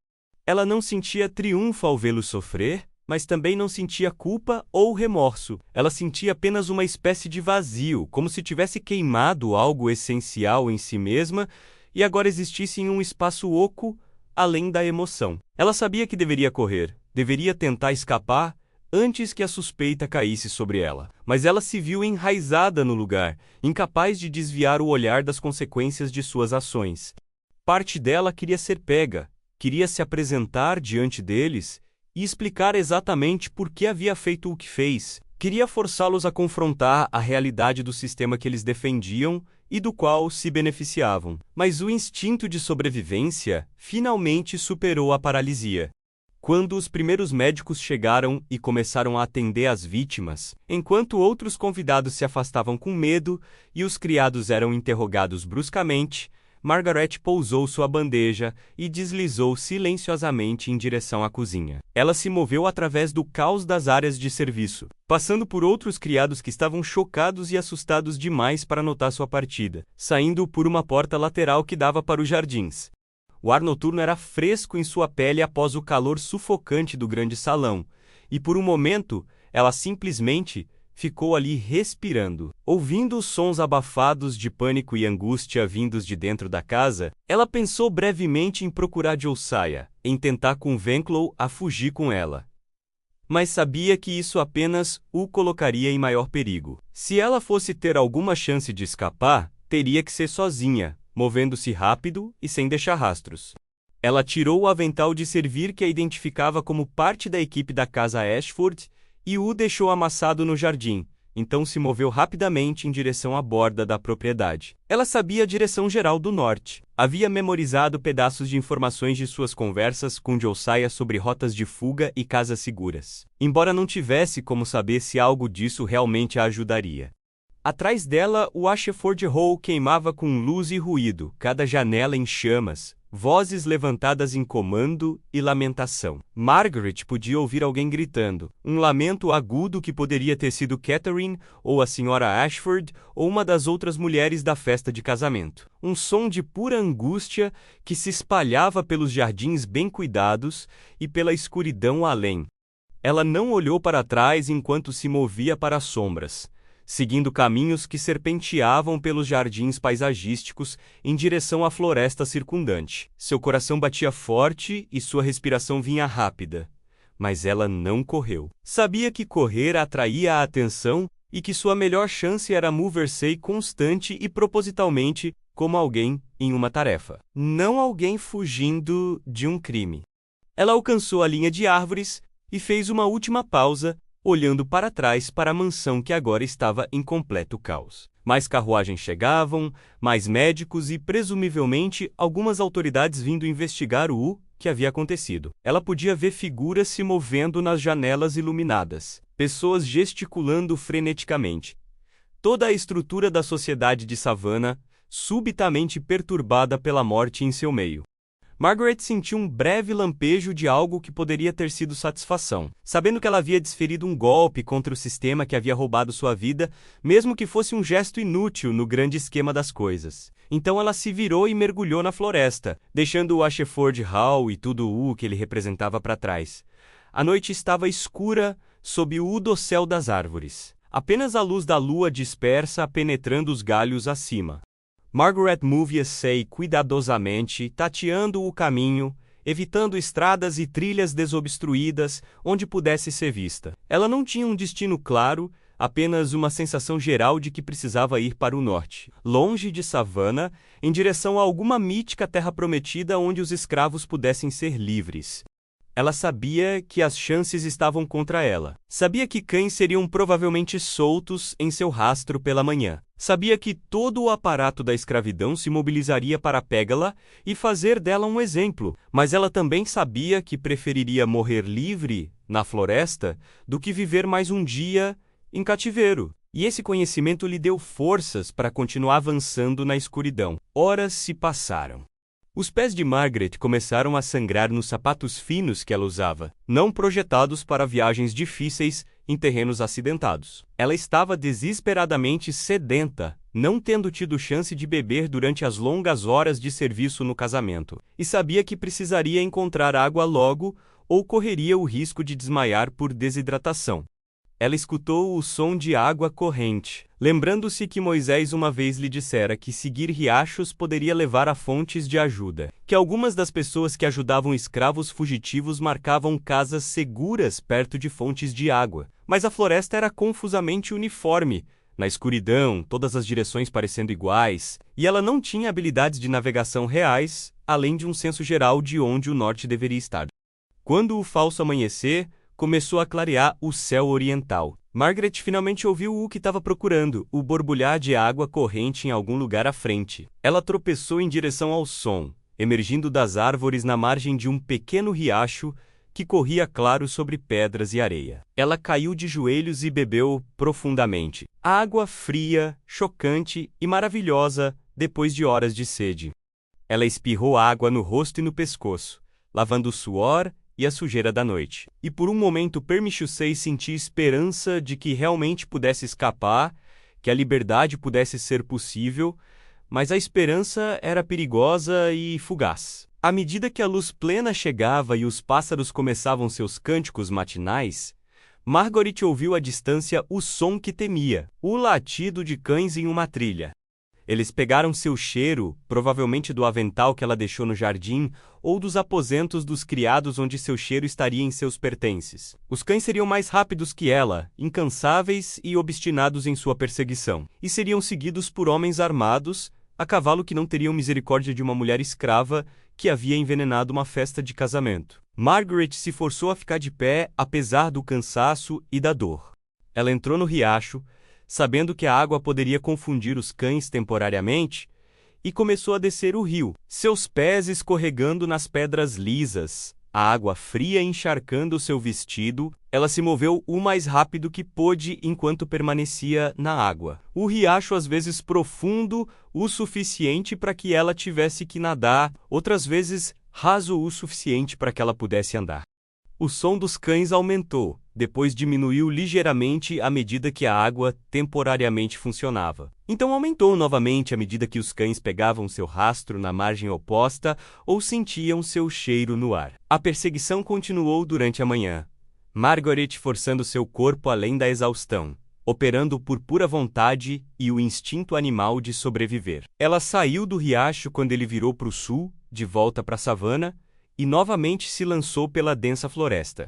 Ela não sentia triunfo ao vê-lo sofrer, mas também não sentia culpa ou remorso. Ela sentia apenas uma espécie de vazio, como se tivesse queimado algo essencial em si mesma e agora existisse em um espaço oco além da emoção. Ela sabia que deveria correr, deveria tentar escapar antes que a suspeita caísse sobre ela. Mas ela se viu enraizada no lugar, incapaz de desviar o olhar das consequências de suas ações. Parte dela queria ser pega, queria se apresentar diante deles e explicar exatamente por que havia feito o que fez. Queria forçá-los a confrontar a realidade do sistema que eles defendiam e do qual se beneficiavam. Mas o instinto de sobrevivência finalmente superou a paralisia. Quando os primeiros médicos chegaram e começaram a atender as vítimas, enquanto outros convidados se afastavam com medo e os criados eram interrogados bruscamente, Margaret pousou sua bandeja e deslizou silenciosamente em direção à cozinha. Ela se moveu através do caos das áreas de serviço, passando por outros criados que estavam chocados e assustados demais para notar sua partida, saindo por uma porta lateral que dava para os jardins. O ar noturno era fresco em sua pele após o calor sufocante do grande salão, e por um momento ela simplesmente ficou ali respirando. Ouvindo os sons abafados de pânico e angústia vindos de dentro da casa, ela pensou brevemente em procurar Josiah, em tentar convencê-lo a fugir com ela. Mas sabia que isso apenas o colocaria em maior perigo. Se ela fosse ter alguma chance de escapar, teria que ser sozinha, movendo-se rápido e sem deixar rastros. Ela tirou o avental de servir que a identificava como parte da equipe da casa Ashford e o deixou amassado no jardim, então se moveu rapidamente em direção à borda da propriedade. Ela sabia a direção geral do norte. Havia memorizado pedaços de informações de suas conversas com Josiah sobre rotas de fuga e casas seguras, embora não tivesse como saber se algo disso realmente a ajudaria. Atrás dela, o Ashford Hall queimava com luz e ruído, cada janela em chamas, vozes levantadas em comando e lamentação. Margaret podia ouvir alguém gritando, um lamento agudo que poderia ter sido Catherine, ou a senhora Ashford, ou uma das outras mulheres da festa de casamento. Um som de pura angústia que se espalhava pelos jardins bem cuidados e pela escuridão além. Ela não olhou para trás enquanto se movia para as sombras, seguindo caminhos que serpenteavam pelos jardins paisagísticos em direção à floresta circundante. Seu coração batia forte e sua respiração vinha rápida, mas ela não correu. Sabia que correr atraía a atenção e que sua melhor chance era mover-se constante e propositalmente como alguém em uma tarefa, não alguém fugindo de um crime. Ela alcançou a linha de árvores e fez uma última pausa, olhando para trás para a mansão que agora estava em completo caos. Mais carruagens chegavam, mais médicos e, presumivelmente, algumas autoridades vindo investigar o que havia acontecido. Ela podia ver figuras se movendo nas janelas iluminadas, pessoas gesticulando freneticamente. Toda a estrutura da sociedade de Savannah, subitamente perturbada pela morte em seu meio. Margaret sentiu um breve lampejo de algo que poderia ter sido satisfação. Sabendo que ela havia desferido um golpe contra o sistema que havia roubado sua vida, mesmo que fosse um gesto inútil no grande esquema das coisas. Então ela se virou e mergulhou na floresta, deixando o Ashford Hall e tudo o que ele representava para trás. A noite estava escura sob o dossel das árvores. Apenas a luz da lua dispersa penetrando os galhos acima. Margaret movia-se cuidadosamente, tateando o caminho, evitando estradas e trilhas desobstruídas onde pudesse ser vista. Ela não tinha um destino claro, apenas uma sensação geral de que precisava ir para o norte, longe de Savannah, em direção a alguma mítica terra prometida onde os escravos pudessem ser livres. Ela sabia que as chances estavam contra ela. Sabia que cães seriam provavelmente soltos em seu rastro pela manhã. Sabia que todo o aparato da escravidão se mobilizaria para pegá-la e fazer dela um exemplo, mas ela também sabia que preferiria morrer livre, na floresta, do que viver mais um dia em cativeiro. E esse conhecimento lhe deu forças para continuar avançando na escuridão. Horas se passaram. Os pés de Margaret começaram a sangrar nos sapatos finos que ela usava, não projetados para viagens difíceis em terrenos acidentados. Ela estava desesperadamente sedenta, não tendo tido chance de beber durante as longas horas de serviço no casamento, e sabia que precisaria encontrar água logo ou correria o risco de desmaiar por desidratação. Ela escutou o som de água corrente, lembrando-se que Moisés uma vez lhe dissera que seguir riachos poderia levar a fontes de ajuda, que algumas das pessoas que ajudavam escravos fugitivos marcavam casas seguras perto de fontes de água. Mas a floresta era confusamente uniforme, na escuridão, todas as direções parecendo iguais, e ela não tinha habilidades de navegação reais, além de um senso geral de onde o norte deveria estar. Quando o falso amanhecer começou a clarear o céu oriental, Margaret finalmente ouviu o que estava procurando, o borbulhar de água corrente em algum lugar à frente. Ela tropeçou em direção ao som, emergindo das árvores na margem de um pequeno riacho que corria claro sobre pedras e areia. Ela caiu de joelhos e bebeu profundamente. Água fria, chocante e maravilhosa depois de horas de sede. Ela espirrou água no rosto e no pescoço, lavando o suor e a sujeira da noite. E por um momento permitiu-se sentir esperança de que realmente pudesse escapar, que a liberdade pudesse ser possível, mas a esperança era perigosa e fugaz. À medida que a luz plena chegava e os pássaros começavam seus cânticos matinais, Margaret ouviu à distância o som que temia, o latido de cães em uma trilha. Eles pegaram seu cheiro, provavelmente do avental que ela deixou no jardim, ou dos aposentos dos criados onde seu cheiro estaria em seus pertences. Os cães seriam mais rápidos que ela, incansáveis e obstinados em sua perseguição, e seriam seguidos por homens armados, a cavalo que não teriam misericórdia de uma mulher escrava que havia envenenado uma festa de casamento. Margaret se forçou a ficar de pé, apesar do cansaço e da dor. Ela entrou no riacho, sabendo que a água poderia confundir os cães temporariamente, e começou a descer o rio, seus pés escorregando nas pedras lisas, a água fria encharcando seu vestido. Ela se moveu o mais rápido que pôde enquanto permanecia na água. O riacho às vezes profundo o suficiente para que ela tivesse que nadar, outras vezes raso o suficiente para que ela pudesse andar. O som dos cães aumentou, depois diminuiu ligeiramente à medida que a água temporariamente funcionava. Então aumentou novamente à medida que os cães pegavam seu rastro na margem oposta ou sentiam seu cheiro no ar. A perseguição continuou durante a manhã. Margaret forçando seu corpo além da exaustão, operando por pura vontade e o instinto animal de sobreviver. Ela saiu do riacho quando ele virou para o sul, de volta para a savana, e novamente se lançou pela densa floresta.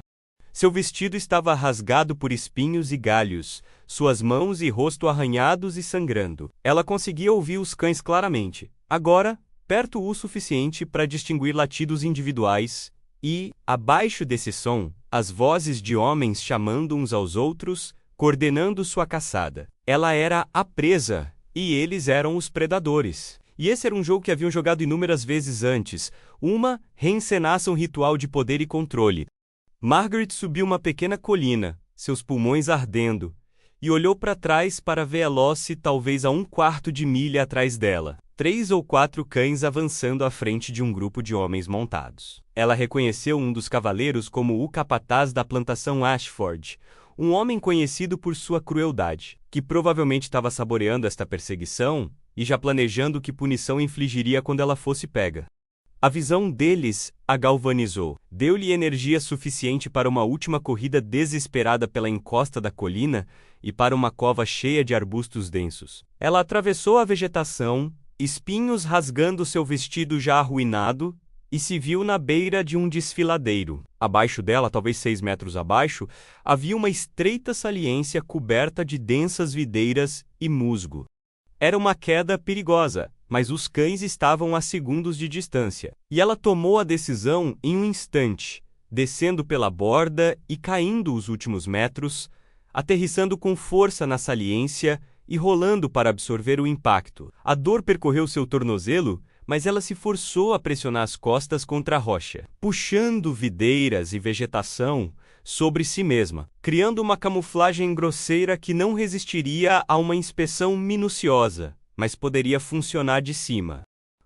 Seu vestido estava rasgado por espinhos e galhos, suas mãos e rosto arranhados e sangrando. Ela conseguia ouvir os cães claramente, agora, perto o suficiente para distinguir latidos individuais, e, abaixo desse som, as vozes de homens chamando uns aos outros, coordenando sua caçada. Ela era a presa, e eles eram os predadores. E esse era um jogo que haviam jogado inúmeras vezes antes, uma reencenação ritual de poder e controle. Margaret subiu uma pequena colina, seus pulmões ardendo, e olhou para trás para ver Elosse talvez a 1/4 de milha atrás dela. 3 ou 4 cães avançando à frente de um grupo de homens montados. Ela reconheceu um dos cavaleiros como o capataz da plantação Ashford, um homem conhecido por sua crueldade, que provavelmente estava saboreando esta perseguição e já planejando que punição infligiria quando ela fosse pega. A visão deles a galvanizou, deu-lhe energia suficiente para uma última corrida desesperada pela encosta da colina e para uma cova cheia de arbustos densos. Ela atravessou a vegetação, espinhos rasgando seu vestido já arruinado, e se viu na beira de um desfiladeiro. Abaixo dela, talvez 6 metros abaixo, havia uma estreita saliência coberta de densas videiras e musgo. Era uma queda perigosa, mas os cães estavam a segundos de distância, e ela tomou a decisão em um instante, descendo pela borda e caindo os últimos metros, aterrissando com força na saliência e rolando para absorver o impacto. A dor percorreu seu tornozelo, mas ela se forçou a pressionar as costas contra a rocha, puxando videiras e vegetação sobre si mesma, criando uma camuflagem grosseira que não resistiria a uma inspeção minuciosa, mas poderia funcionar de cima.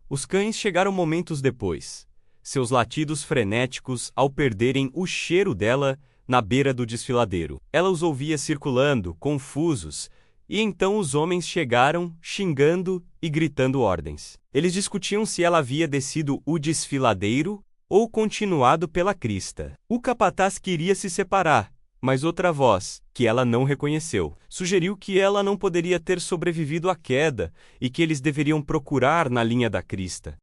Os cães chegaram momentos depois, seus latidos frenéticos ao perderem o cheiro dela na beira do desfiladeiro. Ela os ouvia circulando, confusos, e então os homens chegaram, xingando e gritando ordens. Eles discutiam se ela havia descido o desfiladeiro ou continuado pela crista. O capataz queria se separar, mas outra voz, que ela não reconheceu, sugeriu que ela não poderia ter sobrevivido à queda e que eles deveriam procurar na linha da crista.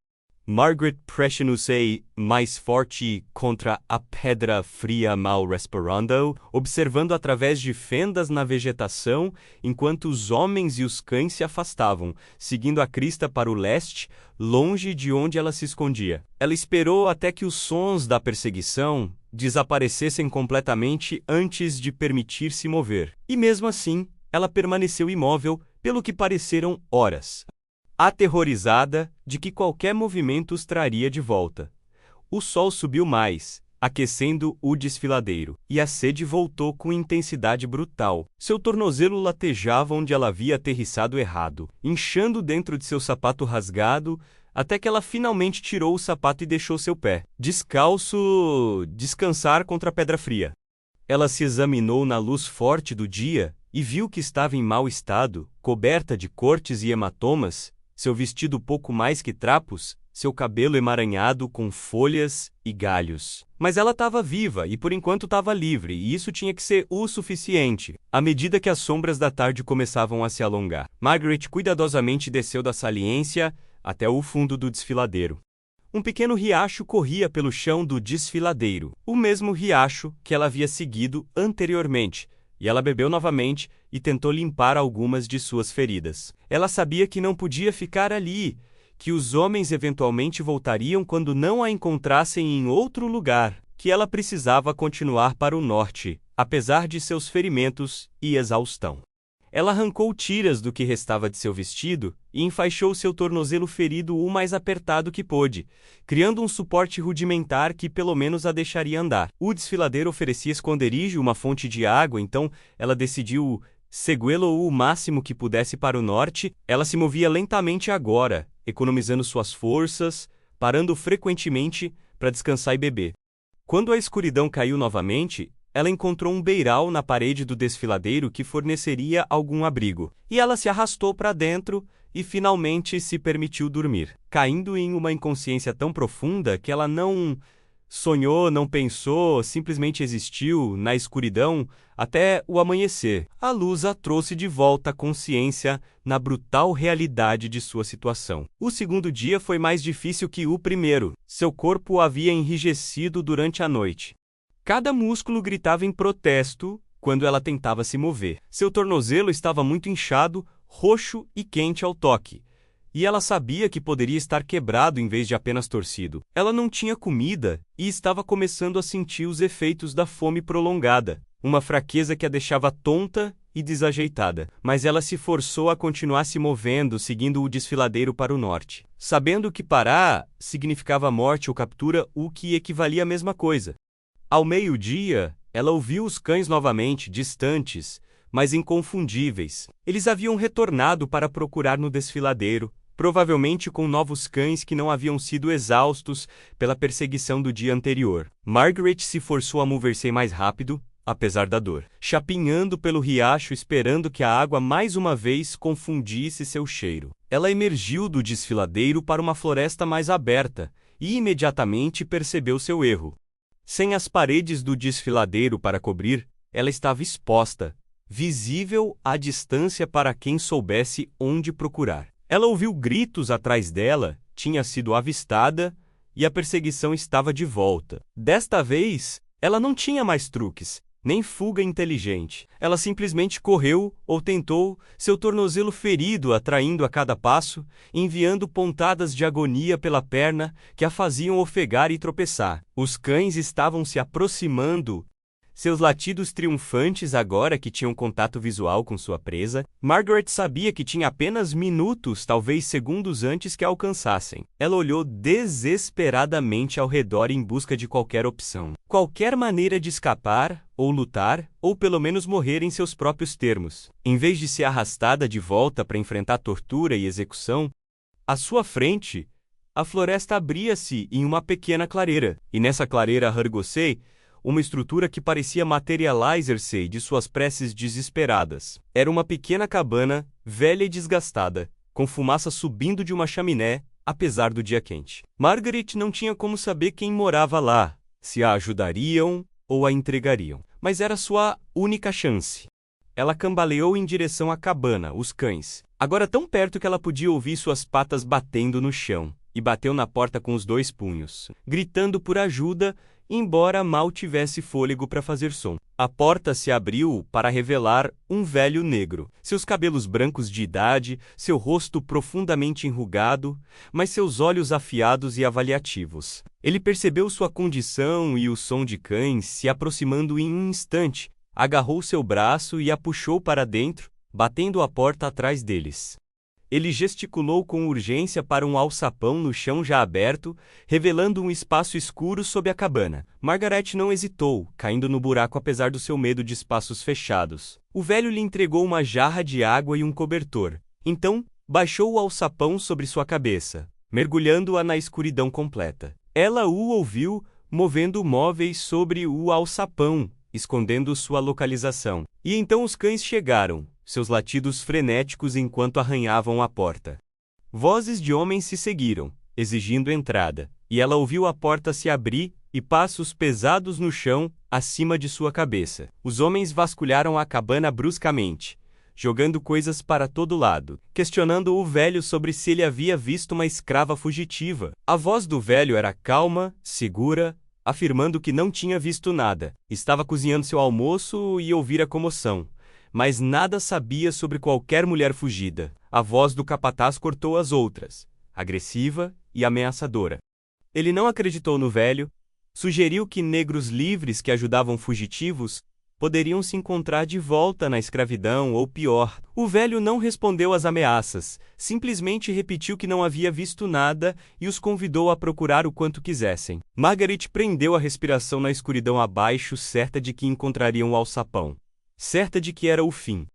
Margaret pressionou-se mais forte contra a pedra fria mal respirando, observando através de fendas na vegetação, enquanto os homens e os cães se afastavam, seguindo a crista para o leste, longe de onde ela se escondia. Ela esperou até que os sons da perseguição desaparecessem completamente antes de permitir-se mover. E mesmo assim, ela permaneceu imóvel, pelo que pareceram horas, aterrorizada de que qualquer movimento os traria de volta. O sol subiu mais, aquecendo o desfiladeiro, e a sede voltou com intensidade brutal. Seu tornozelo latejava onde ela havia aterrissado errado, inchando dentro de seu sapato rasgado, até que ela finalmente tirou o sapato e deixou seu pé, descalço, descansar contra a pedra fria. Ela se examinou na luz forte do dia e viu que estava em mau estado, coberta de cortes e hematomas, seu vestido pouco mais que trapos, seu cabelo emaranhado com folhas e galhos. Mas ela estava viva e por enquanto estava livre, e isso tinha que ser o suficiente, à medida que as sombras da tarde começavam a se alongar. Margaret cuidadosamente desceu da saliência até o fundo do desfiladeiro. Um pequeno riacho corria pelo chão do desfiladeiro, o mesmo riacho que ela havia seguido anteriormente, e ela bebeu novamente e tentou limpar algumas de suas feridas. Ela sabia que não podia ficar ali, que os homens eventualmente voltariam quando não a encontrassem em outro lugar, que ela precisava continuar para o norte, apesar de seus ferimentos e exaustão. Ela arrancou tiras do que restava de seu vestido e enfaixou seu tornozelo ferido o mais apertado que pôde, criando um suporte rudimentar que pelo menos a deixaria andar. O desfiladeiro oferecia esconderijo e uma fonte de água, então ela decidiu segui-lo o máximo que pudesse para o norte. Ela se movia lentamente agora, economizando suas forças, parando frequentemente para descansar e beber. Quando a escuridão caiu novamente, ela encontrou um beiral na parede do desfiladeiro que forneceria algum abrigo, e ela se arrastou para dentro e finalmente se permitiu dormir, caindo em uma inconsciência tão profunda que ela não sonhou, não pensou, simplesmente existiu na escuridão até o amanhecer. A luz a trouxe de volta à consciência na brutal realidade de sua situação. O segundo dia foi mais difícil que o primeiro. Seu corpo havia enrijecido durante a noite. Cada músculo gritava em protesto quando ela tentava se mover. Seu tornozelo estava muito inchado, roxo e quente ao toque, e ela sabia que poderia estar quebrado em vez de apenas torcido. Ela não tinha comida e estava começando a sentir os efeitos da fome prolongada, uma fraqueza que a deixava tonta e desajeitada. Mas ela se forçou a continuar se movendo, seguindo o desfiladeiro para o norte, sabendo que parar significava morte ou captura, o que equivalia à mesma coisa. Ao meio-dia, ela ouviu os cães novamente, distantes, mas inconfundíveis. Eles haviam retornado para procurar no desfiladeiro, provavelmente com novos cães que não haviam sido exaustos pela perseguição do dia anterior. Margaret se forçou a mover-se mais rápido, apesar da dor, chapinhando pelo riacho esperando que a água mais uma vez confundisse seu cheiro. Ela emergiu do desfiladeiro para uma floresta mais aberta e imediatamente percebeu seu erro. Sem as paredes do desfiladeiro para cobrir, ela estava exposta, visível à distância para quem soubesse onde procurar. Ela ouviu gritos atrás dela, tinha sido avistada e a perseguição estava de volta. Desta vez, ela não tinha mais truques, nem fuga inteligente. Ela simplesmente correu ou tentou, seu tornozelo ferido atraindo a cada passo, enviando pontadas de agonia pela perna que a faziam ofegar e tropeçar. Os cães estavam se aproximando, seus latidos triunfantes agora que tinham contato visual com sua presa. Margaret sabia que tinha apenas minutos, talvez segundos antes que a alcançassem. Ela olhou desesperadamente ao redor em busca de qualquer opção. Qualquer maneira de escapar, ou lutar, ou pelo menos morrer em seus próprios termos. Em vez de ser arrastada de volta para enfrentar tortura e execução, à sua frente, a floresta abria-se em uma pequena clareira. E nessa clareira Hargosei, uma estrutura que parecia materializar-se de suas preces desesperadas. Era uma pequena cabana, velha e desgastada, com fumaça subindo de uma chaminé, apesar do dia quente. Margaret não tinha como saber quem morava lá, se a ajudariam ou a entregariam. Mas era sua única chance. Ela cambaleou em direção à cabana, os cães, agora tão perto que ela podia ouvir suas patas batendo no chão, e bateu na porta com os 2 punhos, gritando por ajuda, embora mal tivesse fôlego para fazer som. A porta se abriu para revelar um velho negro. Seus cabelos brancos de idade, seu rosto profundamente enrugado, mas seus olhos afiados e avaliativos. Ele percebeu sua condição e o som de cães se aproximando em um instante, agarrou seu braço e a puxou para dentro, batendo a porta atrás deles. Ele gesticulou com urgência para um alçapão no chão já aberto, revelando um espaço escuro sob a cabana. Margaret não hesitou, caindo no buraco apesar do seu medo de espaços fechados. O velho lhe entregou uma jarra de água e um cobertor. Então, baixou o alçapão sobre sua cabeça, mergulhando-a na escuridão completa. Ela o ouviu, movendo móveis sobre o alçapão, escondendo sua localização. E então os cães chegaram, seus latidos frenéticos enquanto arranhavam a porta. Vozes de homens se seguiram, exigindo entrada, e ela ouviu a porta se abrir e passos pesados no chão, acima de sua cabeça. Os homens vasculharam a cabana bruscamente, jogando coisas para todo lado, questionando o velho sobre se ele havia visto uma escrava fugitiva. A voz do velho era calma, segura, afirmando que não tinha visto nada. Estava cozinhando seu almoço e ouvira a comoção, mas nada sabia sobre qualquer mulher fugida. A voz do capataz cortou as outras, agressiva e ameaçadora. Ele não acreditou no velho, sugeriu que negros livres que ajudavam fugitivos poderiam se encontrar de volta na escravidão ou pior. O velho não respondeu às ameaças, simplesmente repetiu que não havia visto nada e os convidou a procurar o quanto quisessem. Margaret prendeu a respiração na escuridão abaixo, certa de que encontrariam o alçapão, certa de que era o fim.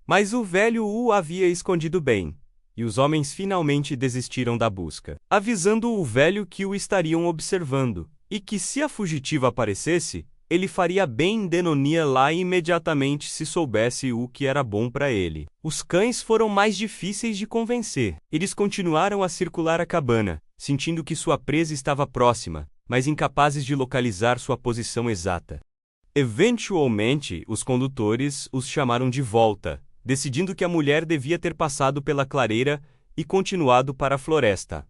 Mas o velho o havia escondido bem, e os homens finalmente desistiram da busca, avisando o velho que o estariam observando, e que se a fugitiva aparecesse, ele faria bem em Denonia lá imediatamente se soubesse o que era bom para ele. Os cães foram mais difíceis de convencer. Eles continuaram a circular a cabana, sentindo que sua presa estava próxima, mas incapazes de localizar sua posição exata. Eventualmente, os condutores os chamaram de volta, decidindo que a mulher devia ter passado pela clareira e continuado para a floresta.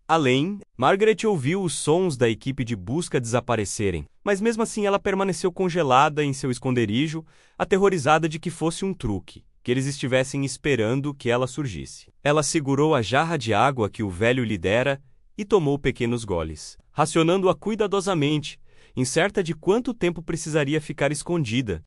Além, Margaret ouviu os sons da equipe de busca desaparecerem, mas mesmo assim ela permaneceu congelada em seu esconderijo, aterrorizada de que fosse um truque, que eles estivessem esperando que ela surgisse. Ela segurou a jarra de água que o velho lhe dera e tomou pequenos goles, racionando-a cuidadosamente, incerta de quanto tempo precisaria ficar escondida.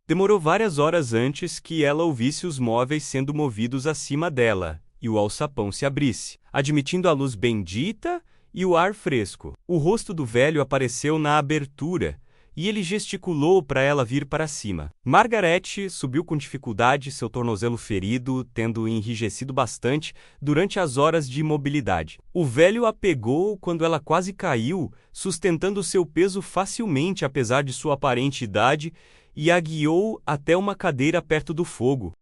Demorou várias horas antes que ela ouvisse os móveis sendo movidos acima dela e o alçapão se abrisse, admitindo a luz bendita e o ar fresco. O rosto do velho apareceu na abertura e ele gesticulou para ela vir para cima. Margaret subiu com dificuldade, seu tornozelo ferido, tendo enrijecido bastante durante as horas de imobilidade. O velho a pegou quando ela quase caiu, sustentando seu peso facilmente apesar de sua aparente idade, e a guiou até uma cadeira perto do fogo.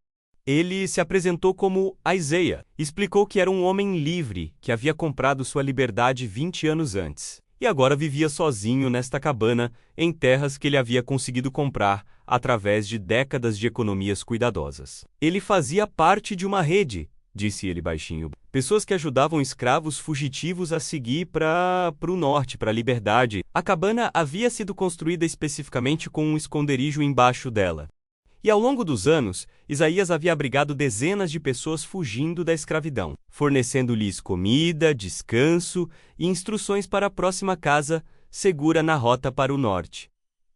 Ele se apresentou como Isaiah, explicou que era um homem livre, que havia comprado sua liberdade 20 anos antes. E agora vivia sozinho nesta cabana, em terras que ele havia conseguido comprar através de décadas de economias cuidadosas. Ele fazia parte de uma rede, disse ele baixinho. Pessoas que ajudavam escravos fugitivos a seguir para o norte, para a liberdade. A cabana havia sido construída especificamente com um esconderijo embaixo dela. E ao longo dos anos, Isaías havia abrigado dezenas de pessoas fugindo da escravidão, fornecendo-lhes comida, descanso e instruções para a próxima casa, segura na rota para o norte.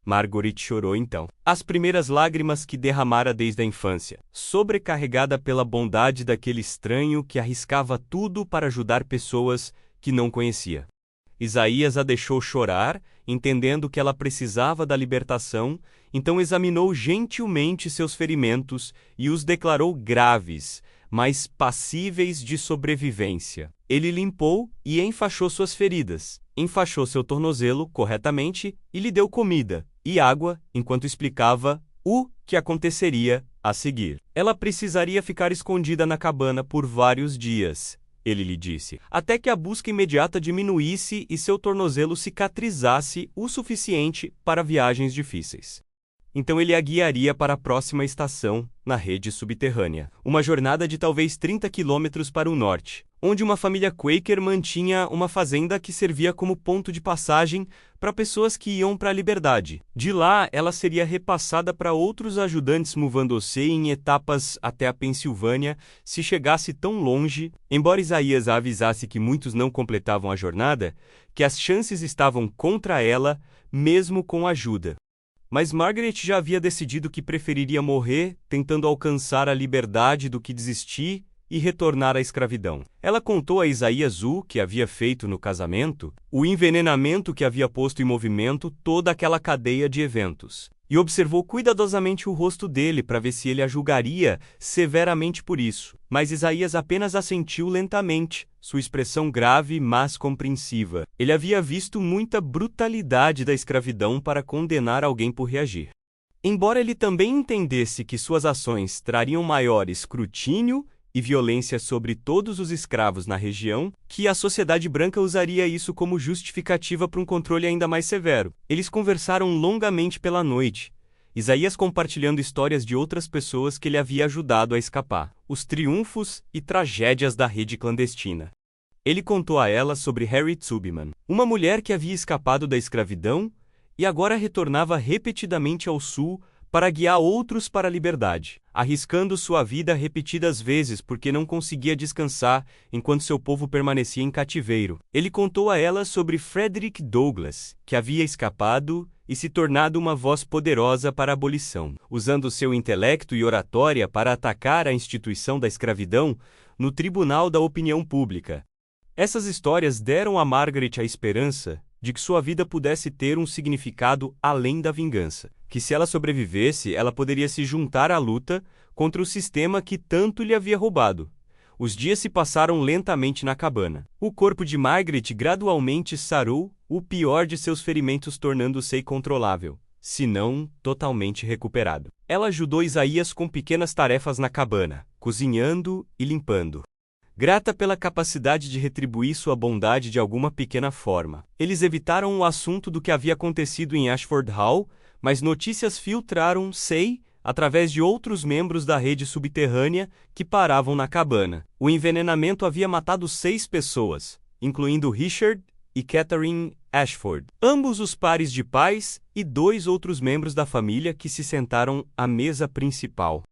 Margaret chorou então. As primeiras lágrimas que derramara desde a infância, sobrecarregada pela bondade daquele estranho que arriscava tudo para ajudar pessoas que não conhecia. Isaías a deixou chorar, entendendo que ela precisava da libertação, então examinou gentilmente seus ferimentos e os declarou graves, mas passíveis de sobrevivência. Ele limpou e enfaixou suas feridas, enfaixou seu tornozelo corretamente e lhe deu comida e água enquanto explicava o que aconteceria a seguir. Ela precisaria ficar escondida na cabana por vários dias, ele lhe disse, até que a busca imediata diminuísse e seu tornozelo cicatrizasse o suficiente para viagens difíceis. Então ele a guiaria para a próxima estação, na rede subterrânea, uma jornada de talvez 30 quilômetros para o norte, onde uma família Quaker mantinha uma fazenda que servia como ponto de passagem para pessoas que iam para a liberdade. De lá, ela seria repassada para outros ajudantes Muvandose em etapas até a Pensilvânia, se chegasse tão longe, embora Isaías a avisasse que muitos não completavam a jornada, que as chances estavam contra ela, mesmo com ajuda. Mas Margaret já havia decidido que preferiria morrer tentando alcançar a liberdade do que desistir e retornar à escravidão. Ela contou a Isaías o que havia feito no casamento, o envenenamento que havia posto em movimento toda aquela cadeia de eventos, e observou cuidadosamente o rosto dele para ver se ele a julgaria severamente por isso. Mas Isaías apenas assentiu lentamente, sua expressão grave, mas compreensiva. Ele havia visto muita brutalidade da escravidão para condenar alguém por reagir. Embora ele também entendesse que suas ações trariam maior escrutínio e violência sobre todos os escravos na região, que a sociedade branca usaria isso como justificativa para um controle ainda mais severo. Eles conversaram longamente pela noite, Isaías compartilhando histórias de outras pessoas que ele havia ajudado a escapar, os triunfos e tragédias da rede clandestina. Ele contou a ela sobre Harriet Tubman, uma mulher que havia escapado da escravidão e agora retornava repetidamente ao sul para guiar outros para a liberdade, arriscando sua vida repetidas vezes porque não conseguia descansar enquanto seu povo permanecia em cativeiro. Ele contou a ela sobre Frederick Douglass, que havia escapado e se tornado uma voz poderosa para a abolição, usando seu intelecto e oratória para atacar a instituição da escravidão no tribunal da opinião pública. Essas histórias deram a Margaret a esperança de que sua vida pudesse ter um significado além da vingança, que se ela sobrevivesse, ela poderia se juntar à luta contra o sistema que tanto lhe havia roubado. Os dias se passaram lentamente na cabana. O corpo de Margaret gradualmente sarou, o pior de seus ferimentos tornando-se incontrolável, se não totalmente recuperado. Ela ajudou Isaías com pequenas tarefas na cabana, cozinhando e limpando. Grata pela capacidade de retribuir sua bondade de alguma pequena forma. Eles evitaram o assunto do que havia acontecido em Ashford Hall, mas notícias filtraram-se através de outros membros da rede subterrânea que paravam na cabana. O envenenamento havia matado 6 pessoas, incluindo Richard e Catherine Ashford, ambos os pares de pais e 2 outros membros da família que se sentaram à mesa principal.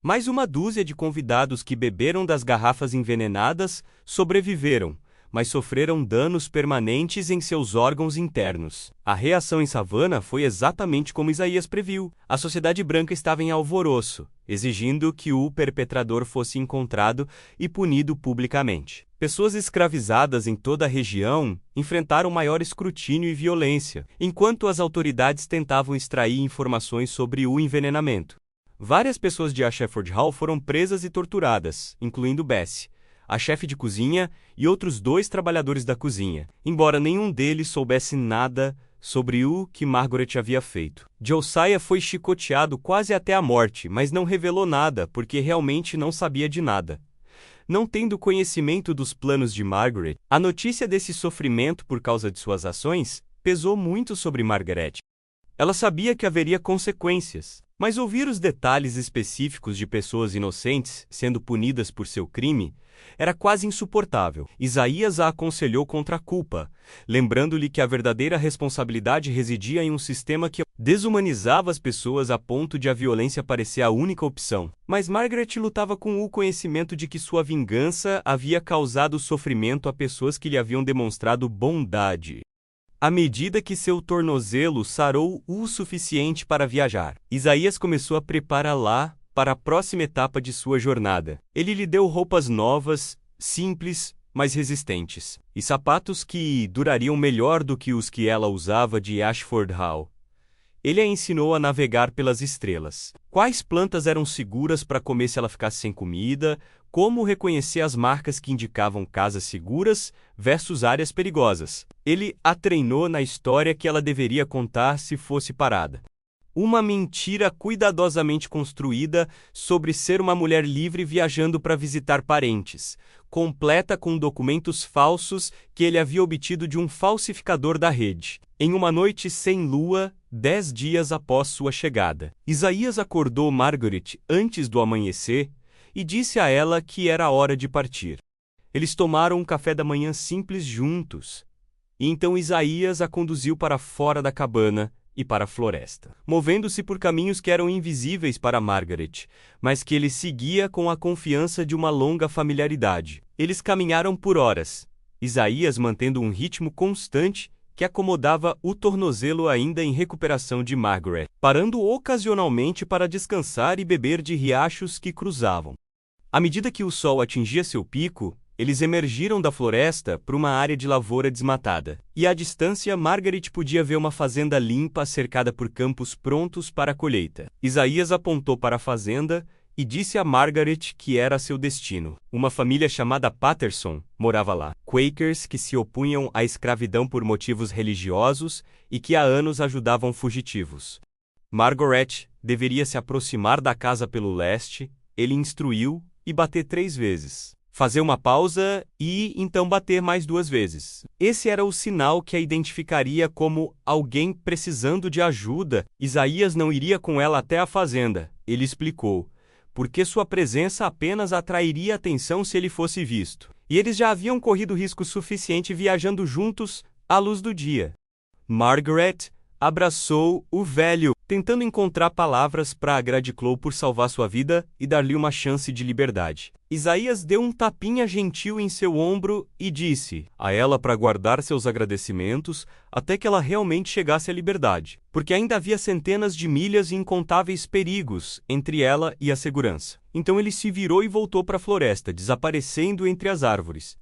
Mais uma dúzia de convidados que beberam das garrafas envenenadas sobreviveram, mas sofreram danos permanentes em seus órgãos internos. A reação em Savannah foi exatamente como Isaías previu. A sociedade branca estava em alvoroço, exigindo que o perpetrador fosse encontrado e punido publicamente. Pessoas escravizadas em toda a região enfrentaram maior escrutínio e violência, enquanto as autoridades tentavam extrair informações sobre o envenenamento. Várias pessoas de Ashford Hall foram presas e torturadas, incluindo Bessie, a chefe de cozinha e outros 2 trabalhadores da cozinha, embora nenhum deles soubesse nada sobre o que Margaret havia feito. Josiah foi chicoteado quase até a morte, mas não revelou nada porque realmente não sabia de nada. Não tendo conhecimento dos planos de Margaret, a notícia desse sofrimento por causa de suas ações pesou muito sobre Margaret. Ela sabia que haveria consequências, mas ouvir os detalhes específicos de pessoas inocentes sendo punidas por seu crime era quase insuportável. Isaías a aconselhou contra a culpa, lembrando-lhe que a verdadeira responsabilidade residia em um sistema que desumanizava as pessoas a ponto de a violência parecer a única opção. Mas Margaret lutava com o conhecimento de que sua vingança havia causado sofrimento a pessoas que lhe haviam demonstrado bondade. À medida que seu tornozelo sarou o suficiente para viajar, Isaías começou a prepará-la para a próxima etapa de sua jornada. Ele lhe deu roupas novas, simples, mas resistentes, e sapatos que durariam melhor do que os que ela usava de Ashford Hall. Ele a ensinou a navegar pelas estrelas. Quais plantas eram seguras para comer se ela ficasse sem comida, como reconhecer as marcas que indicavam casas seguras versus áreas perigosas. Ele a treinou na história que ela deveria contar se fosse parada. Uma mentira cuidadosamente construída sobre ser uma mulher livre viajando para visitar parentes, completa com documentos falsos que ele havia obtido de um falsificador da rede. Em uma noite sem lua, 10 dias após sua chegada, Isaías acordou Margaret antes do amanhecer e disse a ela que era hora de partir. Eles tomaram um café da manhã simples juntos, e então Isaías a conduziu para fora da cabana e para a floresta, movendo-se por caminhos que eram invisíveis para Margaret, mas que ele seguia com a confiança de uma longa familiaridade. Eles caminharam por horas, Isaías mantendo um ritmo constante que acomodava o tornozelo ainda em recuperação de Margaret, parando ocasionalmente para descansar e beber de riachos que cruzavam. À medida que o sol atingia seu pico, eles emergiram da floresta para uma área de lavoura desmatada, e à distância Margaret podia ver uma fazenda limpa cercada por campos prontos para a colheita. Isaías apontou para a fazenda e disse a Margaret que era seu destino. Uma família chamada Patterson morava lá. Quakers que se opunham à escravidão por motivos religiosos e que há anos ajudavam fugitivos. Margaret deveria se aproximar da casa pelo leste, ele instruiu, e bater 3 vezes. Fazer uma pausa e então bater mais 2 vezes. Esse era o sinal que a identificaria como alguém precisando de ajuda. Isaías não iria com ela até a fazenda, ele explicou, porque sua presença apenas atrairia atenção se ele fosse visto. E eles já haviam corrido risco suficiente viajando juntos à luz do dia. Margaret abraçou o velho, tentando encontrar palavras para agradecê-lo por salvar sua vida e dar-lhe uma chance de liberdade. Isaías deu um tapinha gentil em seu ombro e disse a ela para guardar seus agradecimentos até que ela realmente chegasse à liberdade, porque ainda havia centenas de milhas e incontáveis perigos entre ela e a segurança. Então ele se virou e voltou para a floresta, desaparecendo entre as árvores.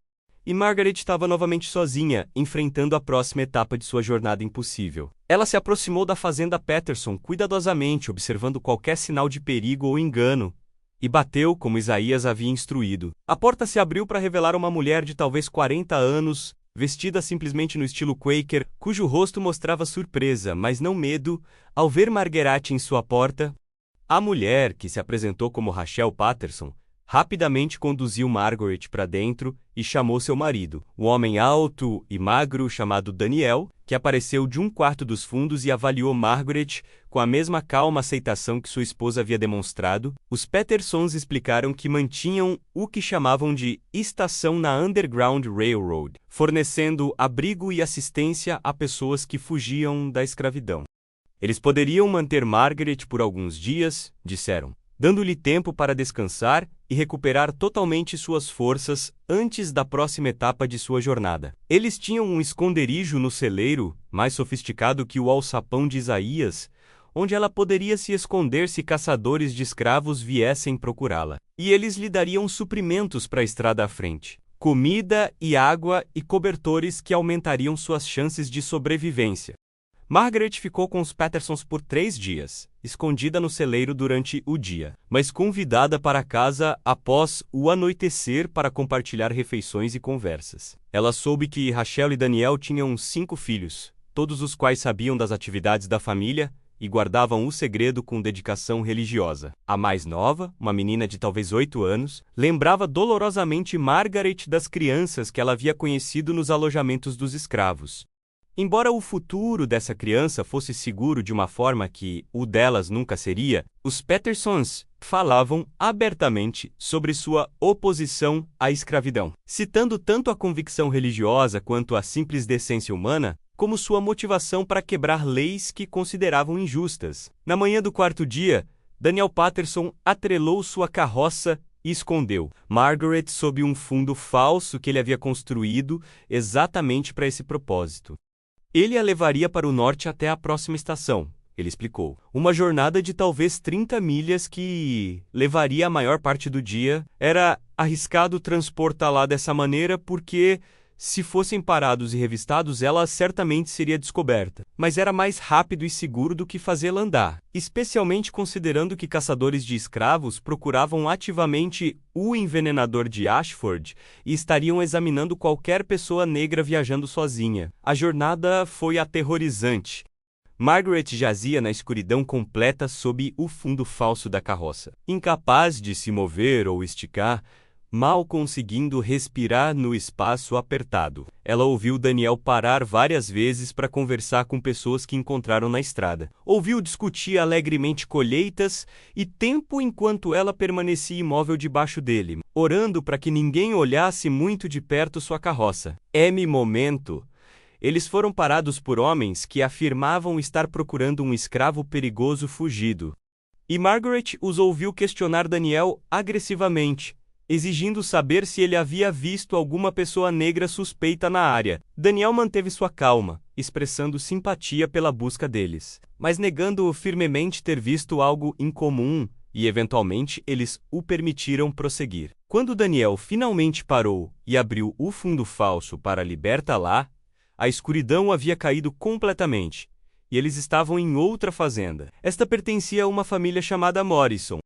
E Margaret estava novamente sozinha, enfrentando a próxima etapa de sua jornada impossível. Ela se aproximou da fazenda Patterson cuidadosamente, observando qualquer sinal de perigo ou engano, e bateu como Isaías havia instruído. A porta se abriu para revelar uma mulher de talvez 40 anos, vestida simplesmente no estilo Quaker, cujo rosto mostrava surpresa, mas não medo, ao ver Margaret em sua porta. A mulher, que se apresentou como Rachel Patterson, rapidamente conduziu Margaret para dentro e chamou seu marido, um homem alto e magro chamado Daniel, que apareceu de um quarto dos fundos e avaliou Margaret com a mesma calma aceitação que sua esposa havia demonstrado. Os Pattersons explicaram que mantinham o que chamavam de estação na Underground Railroad, fornecendo abrigo e assistência a pessoas que fugiam da escravidão. Eles poderiam manter Margaret por alguns dias, disseram, dando-lhe tempo para descansar e recuperar totalmente suas forças antes da próxima etapa de sua jornada. Eles tinham um esconderijo no celeiro, mais sofisticado que o alçapão de Isaías, onde ela poderia se esconder se caçadores de escravos viessem procurá-la. E eles lhe dariam suprimentos para a estrada à frente. Comida e água e cobertores que aumentariam suas chances de sobrevivência. Margaret ficou com os Pattersons por 3 dias, escondida no celeiro durante o dia, mas convidada para casa após o anoitecer para compartilhar refeições e conversas. Ela soube que Rachel e Daniel tinham 5 filhos, todos os quais sabiam das atividades da família e guardavam o segredo com dedicação religiosa. A mais nova, uma menina de talvez 8 anos, lembrava dolorosamente Margaret das crianças que ela havia conhecido nos alojamentos dos escravos. Embora o futuro dessa criança fosse seguro de uma forma que o delas nunca seria, os Pattersons falavam abertamente sobre sua oposição à escravidão, citando tanto a convicção religiosa quanto a simples decência humana, como sua motivação para quebrar leis que consideravam injustas. Na manhã do 4º dia, Daniel Patterson atrelou sua carroça e escondeu Margaret sob um fundo falso que ele havia construído exatamente para esse propósito. Ele a levaria para o norte até a próxima estação, ele explicou. Uma jornada de talvez 30 milhas que levaria a maior parte do dia. Era arriscado transportá-la dessa maneira porque, se fossem parados e revistados, ela certamente seria descoberta. Mas era mais rápido e seguro do que fazê-la andar, especialmente considerando que caçadores de escravos procuravam ativamente o envenenador de Ashford e estariam examinando qualquer pessoa negra viajando sozinha. A jornada foi aterrorizante. Margaret jazia na escuridão completa sob o fundo falso da carroça, incapaz de se mover ou esticar, mal conseguindo respirar no espaço apertado. Ela ouviu Daniel parar várias vezes para conversar com pessoas que encontraram na estrada. Ouviu discutir alegremente colheitas e tempo enquanto ela permanecia imóvel debaixo dele, orando para que ninguém olhasse muito de perto sua carroça. Momento. Eles foram parados por homens que afirmavam estar procurando um escravo perigoso fugido. E Margaret os ouviu questionar Daniel agressivamente, exigindo saber se ele havia visto alguma pessoa negra suspeita na área. Daniel manteve sua calma, expressando simpatia pela busca deles, mas negando firmemente ter visto algo incomum, e eventualmente eles o permitiram prosseguir. Quando Daniel finalmente parou e abriu o fundo falso para libertá-la, a escuridão havia caído completamente, e eles estavam em outra fazenda. Esta pertencia a uma família chamada Morrison.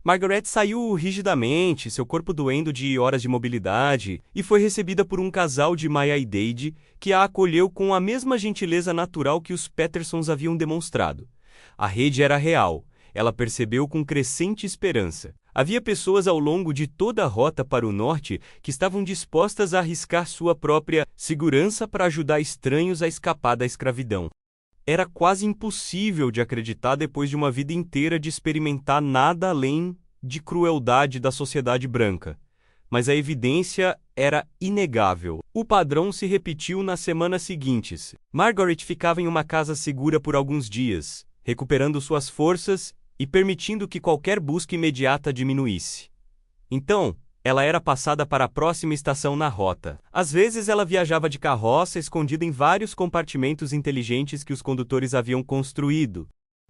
Margaret saiu rigidamente, seu corpo doendo de horas de mobilidade, e foi recebida por um casal de Maya e Dade, que a acolheu com a mesma gentileza natural que os Pattersons haviam demonstrado. A rede era real, ela percebeu com crescente esperança. Havia pessoas ao longo de toda a rota para o norte que estavam dispostas a arriscar sua própria segurança para ajudar estranhos a escapar da escravidão. Era quase impossível de acreditar depois de uma vida inteira de experimentar nada além de crueldade da sociedade branca. Mas a evidência era inegável. O padrão se repetiu nas semanas seguintes. Margaret ficava em uma casa segura por alguns dias, recuperando suas forças e permitindo que qualquer busca imediata diminuísse. Então, ela era passada para a próxima estação na rota. Às vezes ela viajava de carroça escondida em vários compartimentos inteligentes que os condutores haviam construído.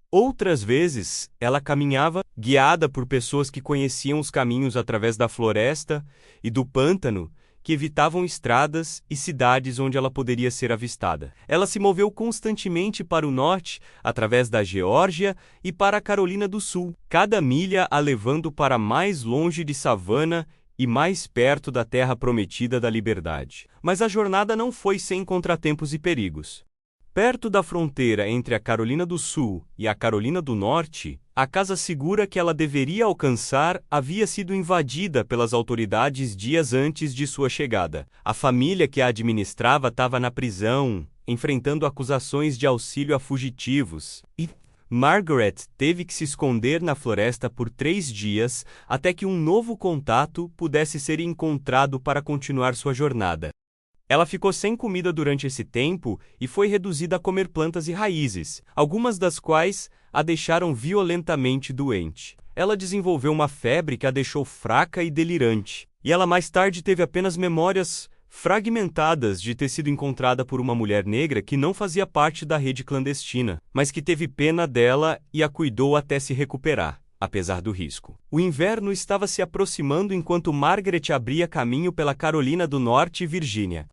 Outras vezes, ela caminhava, guiada por pessoas que conheciam os caminhos através da floresta e do pântano, que evitavam estradas e cidades onde ela poderia ser avistada. Ela se moveu constantemente para o norte, através da Geórgia e para a Carolina do Sul, cada milha a levando para mais longe de Savannah e mais perto da terra prometida da liberdade. Mas a jornada não foi sem contratempos e perigos. Perto da fronteira entre a Carolina do Sul e a Carolina do Norte, a casa segura que ela deveria alcançar havia sido invadida pelas autoridades dias antes de sua chegada. A família que a administrava estava na prisão, enfrentando acusações de auxílio a fugitivos. E Margaret teve que se esconder na floresta por 3 dias até que um novo contato pudesse ser encontrado para continuar sua jornada. Ela ficou sem comida durante esse tempo e foi reduzida a comer plantas e raízes, algumas das quais a deixaram violentamente doente. Ela desenvolveu uma febre que a deixou fraca e delirante, e ela mais tarde teve apenas memórias fragmentadas de ter sido encontrada por uma mulher negra que não fazia parte da rede clandestina, mas que teve pena dela e a cuidou até se recuperar, apesar do risco. O inverno estava se aproximando enquanto Margaret abria caminho pela Carolina do Norte e Virgínia.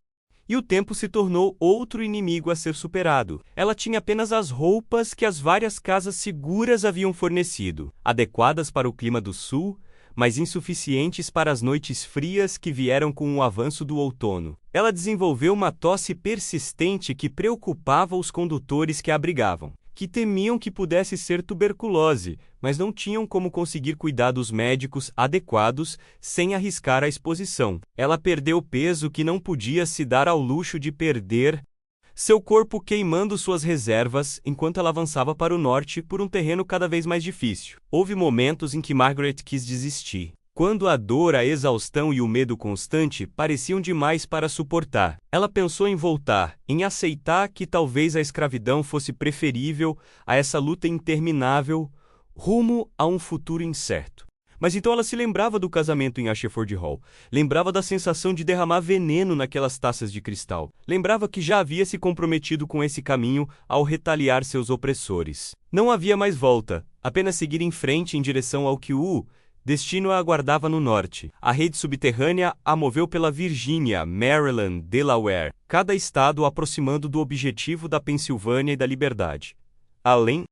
E o tempo se tornou outro inimigo a ser superado. Ela tinha apenas as roupas que as várias casas seguras haviam fornecido, adequadas para o clima do sul, mas insuficientes para as noites frias que vieram com o avanço do outono. Ela desenvolveu uma tosse persistente que preocupava os condutores que a abrigavam, que temiam que pudesse ser tuberculose, mas não tinham como conseguir cuidados médicos adequados sem arriscar a exposição. Ela perdeu peso que não podia se dar ao luxo de perder, seu corpo queimando suas reservas enquanto ela avançava para o norte por um terreno cada vez mais difícil. Houve momentos em que Margaret quis desistir, quando a dor, a exaustão e o medo constante pareciam demais para suportar. Ela pensou em voltar, em aceitar que talvez a escravidão fosse preferível a essa luta interminável rumo a um futuro incerto. Mas então ela se lembrava do casamento em Ashford Hall, lembrava da sensação de derramar veneno naquelas taças de cristal, lembrava que já havia se comprometido com esse caminho ao retaliar seus opressores. Não havia mais volta, apenas seguir em frente em direção ao que o destino a aguardava no norte. A rede subterrânea a moveu pela Virgínia, Maryland, Delaware, cada estado aproximando do objetivo da Pensilvânia e da liberdade. Além,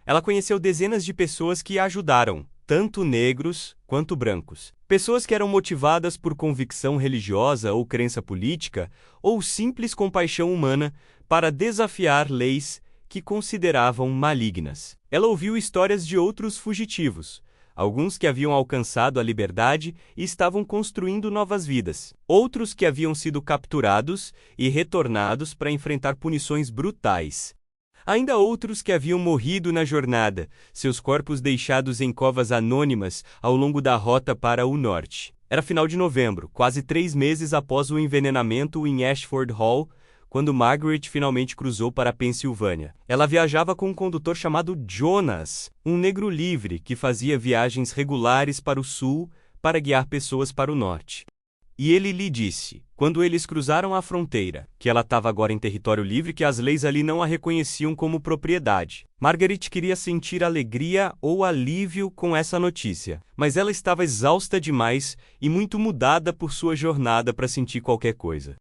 ela conheceu dezenas de pessoas que a ajudaram, tanto negros quanto brancos. Pessoas que eram motivadas por convicção religiosa ou crença política, ou simples compaixão humana, para desafiar leis que consideravam malignas. Ela ouviu histórias de outros fugitivos, alguns que haviam alcançado a liberdade e estavam construindo novas vidas, outros que haviam sido capturados e retornados para enfrentar punições brutais. Ainda outros que haviam morrido na jornada, seus corpos deixados em covas anônimas ao longo da rota para o norte. Era final de novembro, quase 3 meses após o envenenamento em Ashford Hall, quando Margaret finalmente cruzou para a Pensilvânia. Ela viajava com um condutor chamado Jonas, um negro livre que fazia viagens regulares para o sul para guiar pessoas para o norte. E ele lhe disse, quando eles cruzaram a fronteira, que ela estava agora em território livre, que as leis ali não a reconheciam como propriedade. Margaret queria sentir alegria ou alívio com essa notícia, mas ela estava exausta demais e muito mudada por sua jornada para sentir qualquer coisa.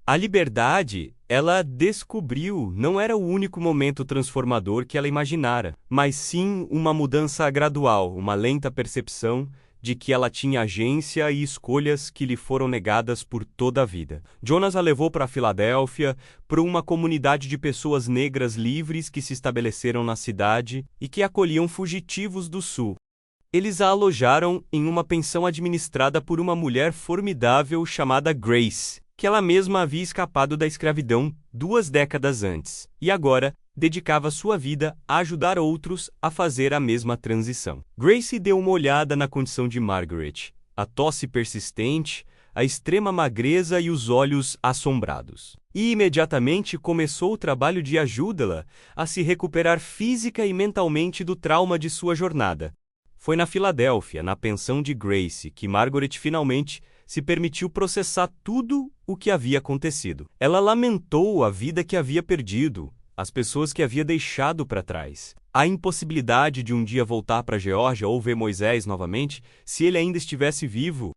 A liberdade, ela descobriu, não era o único momento transformador que ela imaginara, mas sim uma mudança gradual, uma lenta percepção de que ela tinha agência e escolhas que lhe foram negadas por toda a vida. Jonas a levou para Filadélfia, para uma comunidade de pessoas negras livres que se estabeleceram na cidade e que acolhiam fugitivos do sul. Eles a alojaram em uma pensão administrada por uma mulher formidável chamada Grace, que ela mesma havia escapado da escravidão 2 décadas antes, e agora dedicava sua vida a ajudar outros a fazer a mesma transição. Grace deu uma olhada na condição de Margaret, a tosse persistente, a extrema magreza e os olhos assombrados. E imediatamente começou o trabalho de ajudá-la a se recuperar física e mentalmente do trauma de sua jornada. Foi na Filadélfia, na pensão de Grace, que Margaret finalmente se permitiu processar tudo o que havia acontecido. Ela lamentou a vida que havia perdido, as pessoas que havia deixado para trás, a impossibilidade de um dia voltar para a Geórgia ou ver Moisés novamente, se ele ainda estivesse vivo.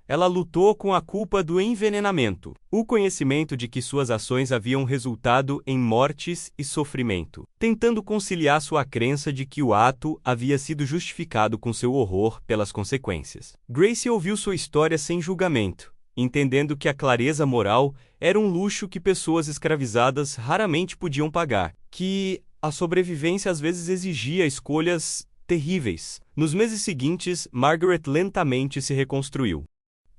Ela lutou com a culpa do envenenamento, o conhecimento de que suas ações haviam resultado em mortes e sofrimento, tentando conciliar sua crença de que o ato havia sido justificado com seu horror pelas consequências. Grace ouviu sua história sem julgamento, entendendo que a clareza moral era um luxo que pessoas escravizadas raramente podiam pagar, que a sobrevivência às vezes exigia escolhas terríveis. Nos meses seguintes, Margaret lentamente se reconstruiu.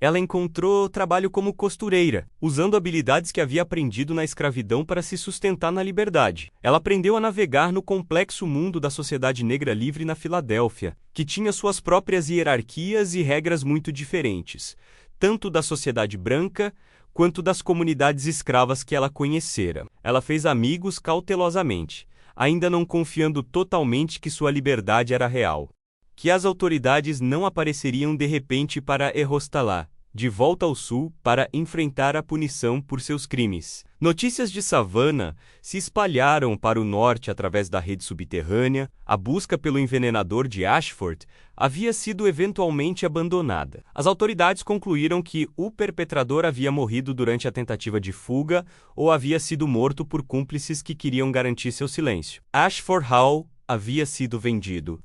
Ela encontrou trabalho como costureira, usando habilidades que havia aprendido na escravidão para se sustentar na liberdade. Ela aprendeu a navegar no complexo mundo da sociedade negra livre na Filadélfia, que tinha suas próprias hierarquias e regras muito diferentes, tanto da sociedade branca quanto das comunidades escravas que ela conhecera. Ela fez amigos cautelosamente, ainda não confiando totalmente que sua liberdade era real. que as autoridades não apareceriam de repente para Errostalá, de volta ao sul para enfrentar a punição por seus crimes. Notícias de Savannah se espalharam para o norte através da rede subterrânea. A busca pelo envenenador de Ashford havia sido eventualmente abandonada. As autoridades concluíram que o perpetrador havia morrido durante a tentativa de fuga ou havia sido morto por cúmplices que queriam garantir seu silêncio. Ashford Hall havia sido vendido.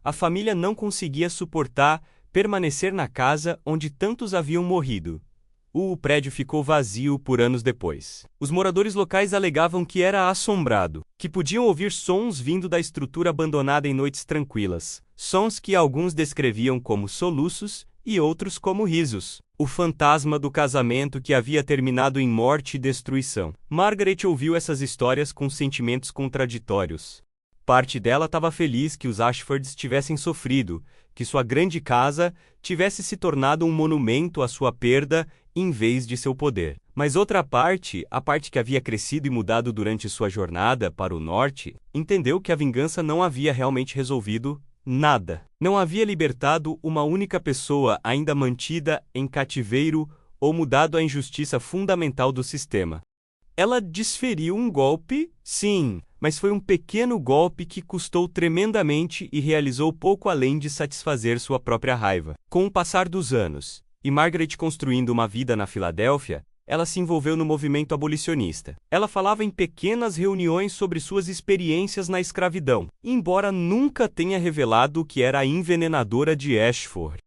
A família não conseguia suportar permanecer na casa onde tantos haviam morrido. O prédio ficou vazio por anos depois. Os moradores locais alegavam que era assombrado, que podiam ouvir sons vindo da estrutura abandonada em noites tranquilas, sons que alguns descreviam como soluços e outros como risos. O fantasma do casamento que havia terminado em morte e destruição. Margaret ouviu essas histórias com sentimentos contraditórios. Parte dela estava feliz que os Ashfords tivessem sofrido, que sua grande casa tivesse se tornado um monumento à sua perda em vez de seu poder. Mas outra parte, a parte que havia crescido e mudado durante sua jornada para o norte, entendeu que a vingança não havia realmente resolvido nada. Não havia libertado uma única pessoa ainda mantida em cativeiro ou mudado a injustiça fundamental do sistema. Ela desferiu um golpe, sim, mas foi um pequeno golpe que custou tremendamente e realizou pouco além de satisfazer sua própria raiva. Com o passar dos anos, e Margaret construindo uma vida na Filadélfia, ela se envolveu no movimento abolicionista. Ela falava em pequenas reuniões sobre suas experiências na escravidão, embora nunca tenha revelado o que era a envenenadora de Ashford.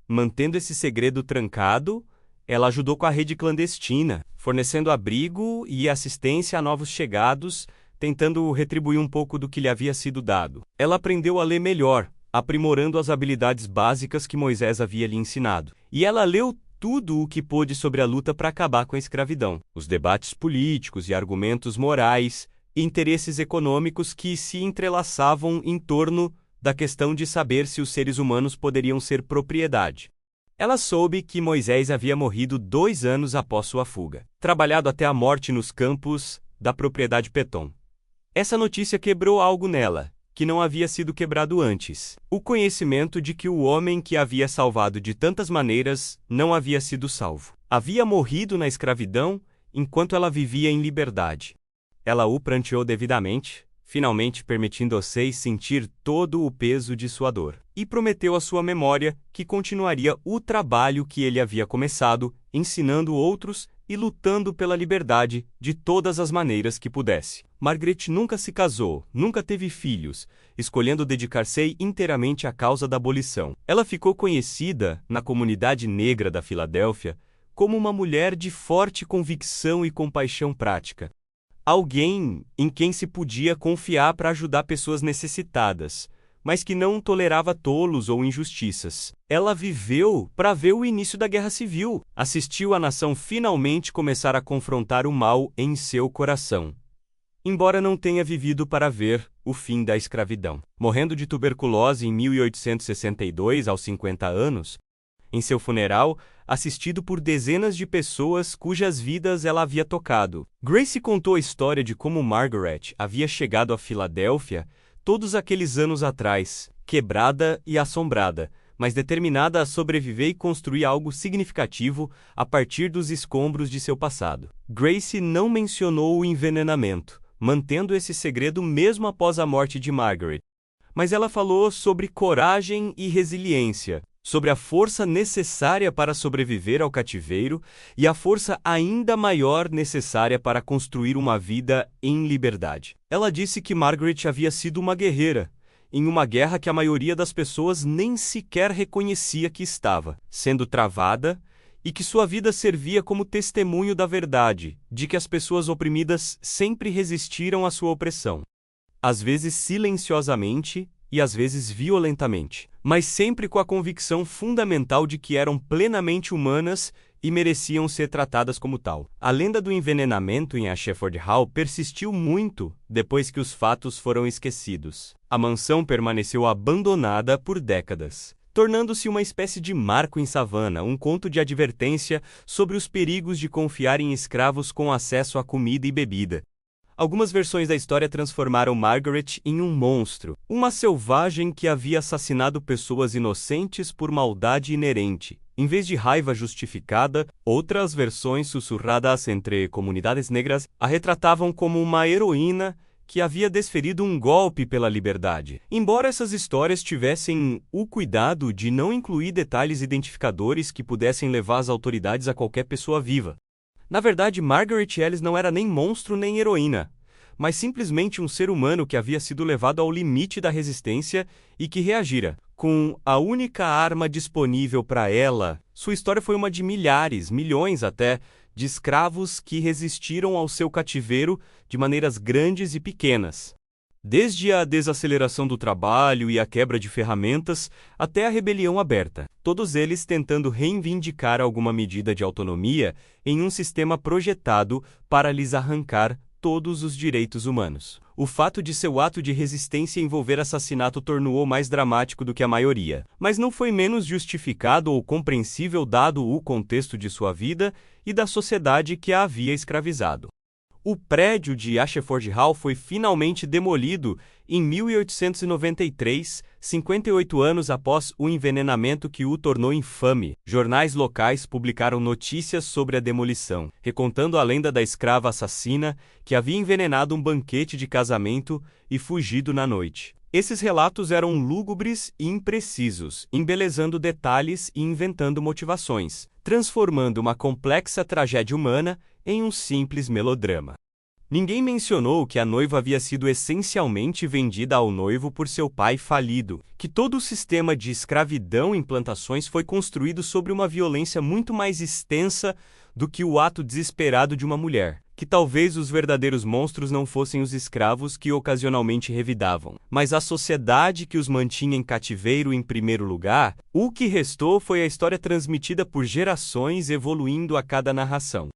Mantendo esse segredo trancado, ela ajudou com a rede clandestina, fornecendo abrigo e assistência a novos chegados, tentando retribuir um pouco do que lhe havia sido dado. Ela aprendeu a ler melhor, aprimorando as habilidades básicas que Moisés havia lhe ensinado. E ela leu tudo o que pôde sobre a luta para acabar com a escravidão, os debates políticos e argumentos morais, e interesses econômicos que se entrelaçavam em torno da questão de saber se os seres humanos poderiam ser propriedade. Ela soube que Moisés havia morrido 2 anos após sua fuga, trabalhado até a morte nos campos da propriedade Petom. Essa notícia quebrou algo nela, que não havia sido quebrado antes. O conhecimento de que o homem que havia salvado de tantas maneiras não havia sido salvo. Havia morrido na escravidão enquanto ela vivia em liberdade. Ela o pranteou devidamente, finalmente permitindo a Osei sentir todo o peso de sua dor. E prometeu à sua memória que continuaria o trabalho que ele havia começado, ensinando outros e lutando pela liberdade de todas as maneiras que pudesse. Margaret nunca se casou, nunca teve filhos, escolhendo dedicar-se inteiramente à causa da abolição. Ela ficou conhecida, na comunidade negra da Filadélfia, como uma mulher de forte convicção e compaixão prática. Alguém em quem se podia confiar para ajudar pessoas necessitadas, mas que não tolerava tolos ou injustiças. Ela viveu para ver o início da Guerra Civil, assistiu a nação finalmente começar a confrontar o mal em seu coração. Embora não tenha vivido para ver o fim da escravidão. Morrendo de tuberculose em 1862, aos 50 anos, em seu funeral, assistido por dezenas de pessoas cujas vidas ela havia tocado. Grace contou a história de como Margaret havia chegado a Filadélfia todos aqueles anos atrás, quebrada e assombrada, mas determinada a sobreviver e construir algo significativo a partir dos escombros de seu passado. Grace não mencionou o envenenamento, mantendo esse segredo mesmo após a morte de Margaret. Mas ela falou sobre coragem e resiliência, sobre a força necessária para sobreviver ao cativeiro e a força ainda maior necessária para construir uma vida em liberdade. Ela disse que Margaret havia sido uma guerreira, em uma guerra que a maioria das pessoas nem sequer reconhecia que estava sendo travada, e que sua vida servia como testemunho da verdade, de que as pessoas oprimidas sempre resistiram à sua opressão. Às vezes silenciosamente e às vezes violentamente, mas sempre com a convicção fundamental de que eram plenamente humanas e mereciam ser tratadas como tal. A lenda do envenenamento em Ashford Hall persistiu muito depois que os fatos foram esquecidos. A mansão permaneceu abandonada por décadas, tornando-se uma espécie de marco em Savannah, um conto de advertência sobre os perigos de confiar em escravos com acesso a comida e bebida. Algumas versões da história transformaram Margaret em um monstro, uma selvagem que havia assassinado pessoas inocentes por maldade inerente, em vez de raiva justificada. Outras versões sussurradas entre comunidades negras a retratavam como uma heroína que havia desferido um golpe pela liberdade. Embora essas histórias tivessem o cuidado de não incluir detalhes identificadores que pudessem levar as autoridades a qualquer pessoa viva. Na verdade, Margaret Ellis não era nem monstro nem heroína, mas simplesmente um ser humano que havia sido levado ao limite da resistência e que reagira. Com a única arma disponível para ela, sua história foi uma de milhares, milhões até, de escravos que resistiram ao seu cativeiro de maneiras grandes e pequenas. Desde a desaceleração do trabalho e a quebra de ferramentas até a rebelião aberta, todos eles tentando reivindicar alguma medida de autonomia em um sistema projetado para lhes arrancar todos os direitos humanos. O fato de seu ato de resistência envolver assassinato tornou-o mais dramático do que a maioria, mas não foi menos justificado ou compreensível dado o contexto de sua vida e da sociedade que a havia escravizado. O prédio de Ashford Hall foi finalmente demolido em 1893, 58 anos após o envenenamento que o tornou infame. Jornais locais publicaram notícias sobre a demolição, recontando a lenda da escrava assassina que havia envenenado um banquete de casamento e fugido na noite. Esses relatos eram lúgubres e imprecisos, embelezando detalhes e inventando motivações, transformando uma complexa tragédia humana em um simples melodrama. Ninguém mencionou que a noiva havia sido essencialmente vendida ao noivo por seu pai falido, que todo o sistema de escravidão em plantações foi construído sobre uma violência muito mais extensa do que o ato desesperado de uma mulher, que talvez os verdadeiros monstros não fossem os escravos que ocasionalmente revidavam, mas a sociedade que os mantinha em cativeiro em primeiro lugar. O que restou foi a história transmitida por gerações, evoluindo a cada narração.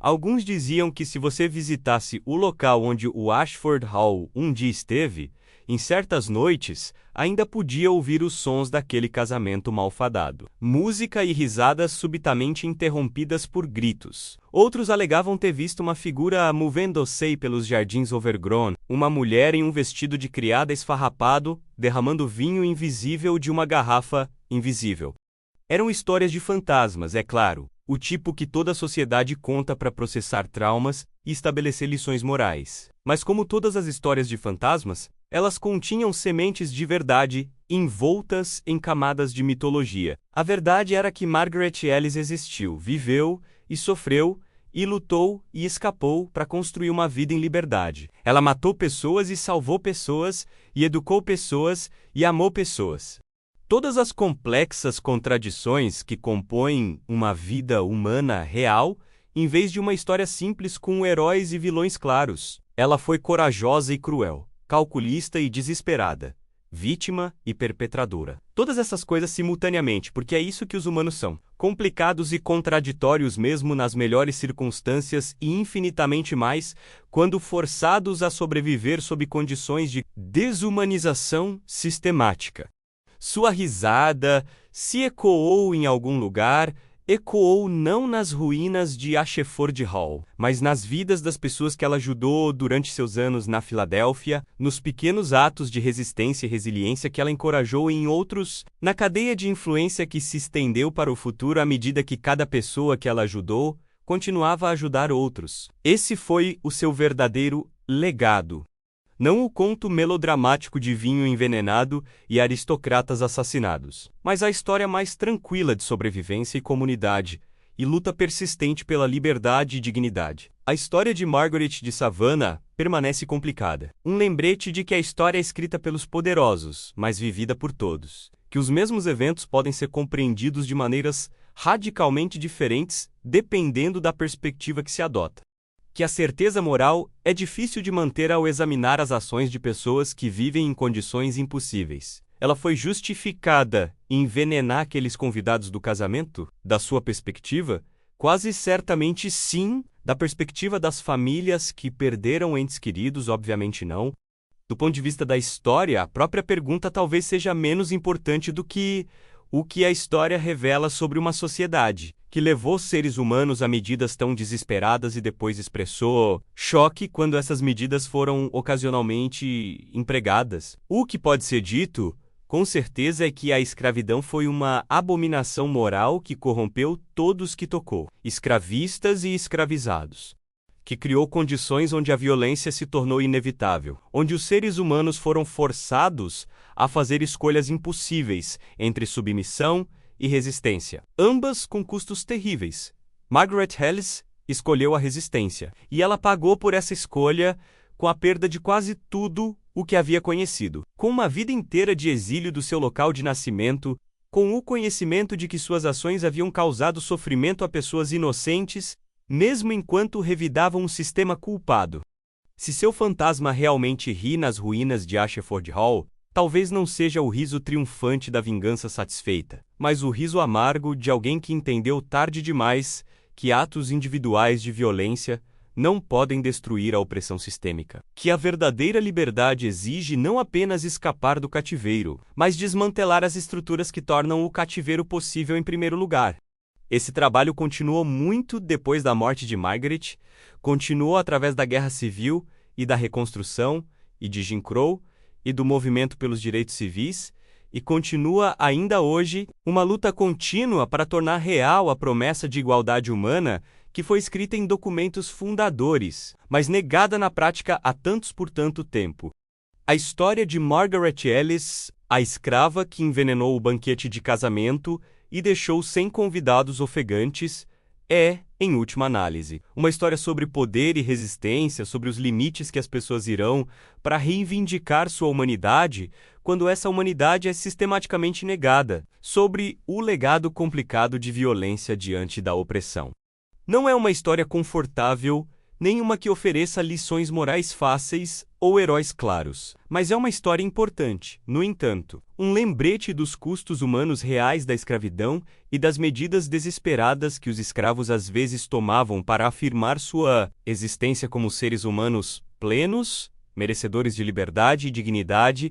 Alguns diziam que se você visitasse o local onde o Ashford Hall um dia esteve, em certas noites, ainda podia ouvir os sons daquele casamento malfadado. Música e risadas subitamente interrompidas por gritos. Outros alegavam ter visto uma figura movendo-se pelos jardins overgrown, uma mulher em um vestido de criada esfarrapado, derramando vinho invisível de uma garrafa invisível. Eram histórias de fantasmas, é claro, o tipo que toda a sociedade conta para processar traumas e estabelecer lições morais. Mas como todas as histórias de fantasmas, elas continham sementes de verdade envoltas em camadas de mitologia. A verdade era que Margaret Ellis existiu, viveu e sofreu e lutou e escapou para construir uma vida em liberdade. Ela matou pessoas e salvou pessoas e educou pessoas e amou pessoas. Todas as complexas contradições que compõem uma vida humana real, em vez de uma história simples com heróis e vilões claros. Ela foi corajosa e cruel, calculista e desesperada, vítima e perpetradora. Todas essas coisas simultaneamente, porque é isso que os humanos são. Complicados e contraditórios mesmo nas melhores circunstâncias e infinitamente mais quando forçados a sobreviver sob condições de desumanização sistemática. Sua risada se ecoou em algum lugar, ecoou não nas ruínas de Ashford Hall, mas nas vidas das pessoas que ela ajudou durante seus anos na Filadélfia, nos pequenos atos de resistência e resiliência que ela encorajou em outros, na cadeia de influência que se estendeu para o futuro à medida que cada pessoa que ela ajudou continuava a ajudar outros. Esse foi o seu verdadeiro legado. Não o conto melodramático de vinho envenenado e aristocratas assassinados, mas a história mais tranquila de sobrevivência e comunidade, e luta persistente pela liberdade e dignidade. A história de Margaret de Savannah permanece complicada. Um lembrete de que a história é escrita pelos poderosos, mas vivida por todos. Que os mesmos eventos podem ser compreendidos de maneiras radicalmente diferentes dependendo da perspectiva que se adota. Que a certeza moral é difícil de manter ao examinar as ações de pessoas que vivem em condições impossíveis. Ela foi justificada em envenenar aqueles convidados do casamento? Da sua perspectiva? Quase certamente sim, da perspectiva das famílias que perderam entes queridos, obviamente não. Do ponto de vista da história, a própria pergunta talvez seja menos importante do que o que a história revela sobre uma sociedade, que levou seres humanos a medidas tão desesperadas e depois expressou choque quando essas medidas foram ocasionalmente empregadas. O que pode ser dito, com certeza, é que a escravidão foi uma abominação moral que corrompeu todos que tocou, escravistas e escravizados, que criou condições onde a violência se tornou inevitável, onde os seres humanos foram forçados a fazer escolhas impossíveis entre submissão e resistência, ambas com custos terríveis. Margaret Ellis escolheu a resistência, e ela pagou por essa escolha com a perda de quase tudo o que havia conhecido, com uma vida inteira de exílio do seu local de nascimento, com o conhecimento de que suas ações haviam causado sofrimento a pessoas inocentes, mesmo enquanto revidavam um sistema culpado. Se seu fantasma realmente ri nas ruínas de Ashford Hall, talvez não seja o riso triunfante da vingança satisfeita, mas o riso amargo de alguém que entendeu tarde demais que atos individuais de violência não podem destruir a opressão sistêmica. Que a verdadeira liberdade exige não apenas escapar do cativeiro, mas desmantelar as estruturas que tornam o cativeiro possível em primeiro lugar. Esse trabalho continuou muito depois da morte de Margaret, continuou através da Guerra Civil e da Reconstrução, e de Jim Crow, e do movimento pelos direitos civis, e continua ainda hoje uma luta contínua para tornar real a promessa de igualdade humana que foi escrita em documentos fundadores, mas negada na prática há tantos por tanto tempo. A história de Margaret Ellis, a escrava que envenenou o banquete de casamento e deixou 100 convidados ofegantes, é, em última análise, uma história sobre poder e resistência, sobre os limites que as pessoas irão para reivindicar sua humanidade quando essa humanidade é sistematicamente negada, sobre o legado complicado de violência diante da opressão. Não é uma história confortável, nem uma que ofereça lições morais fáceis ou heróis claros, mas é uma história importante, no entanto, um lembrete dos custos humanos reais da escravidão e das medidas desesperadas que os escravos às vezes tomavam para afirmar sua existência como seres humanos plenos, merecedores de liberdade e dignidade,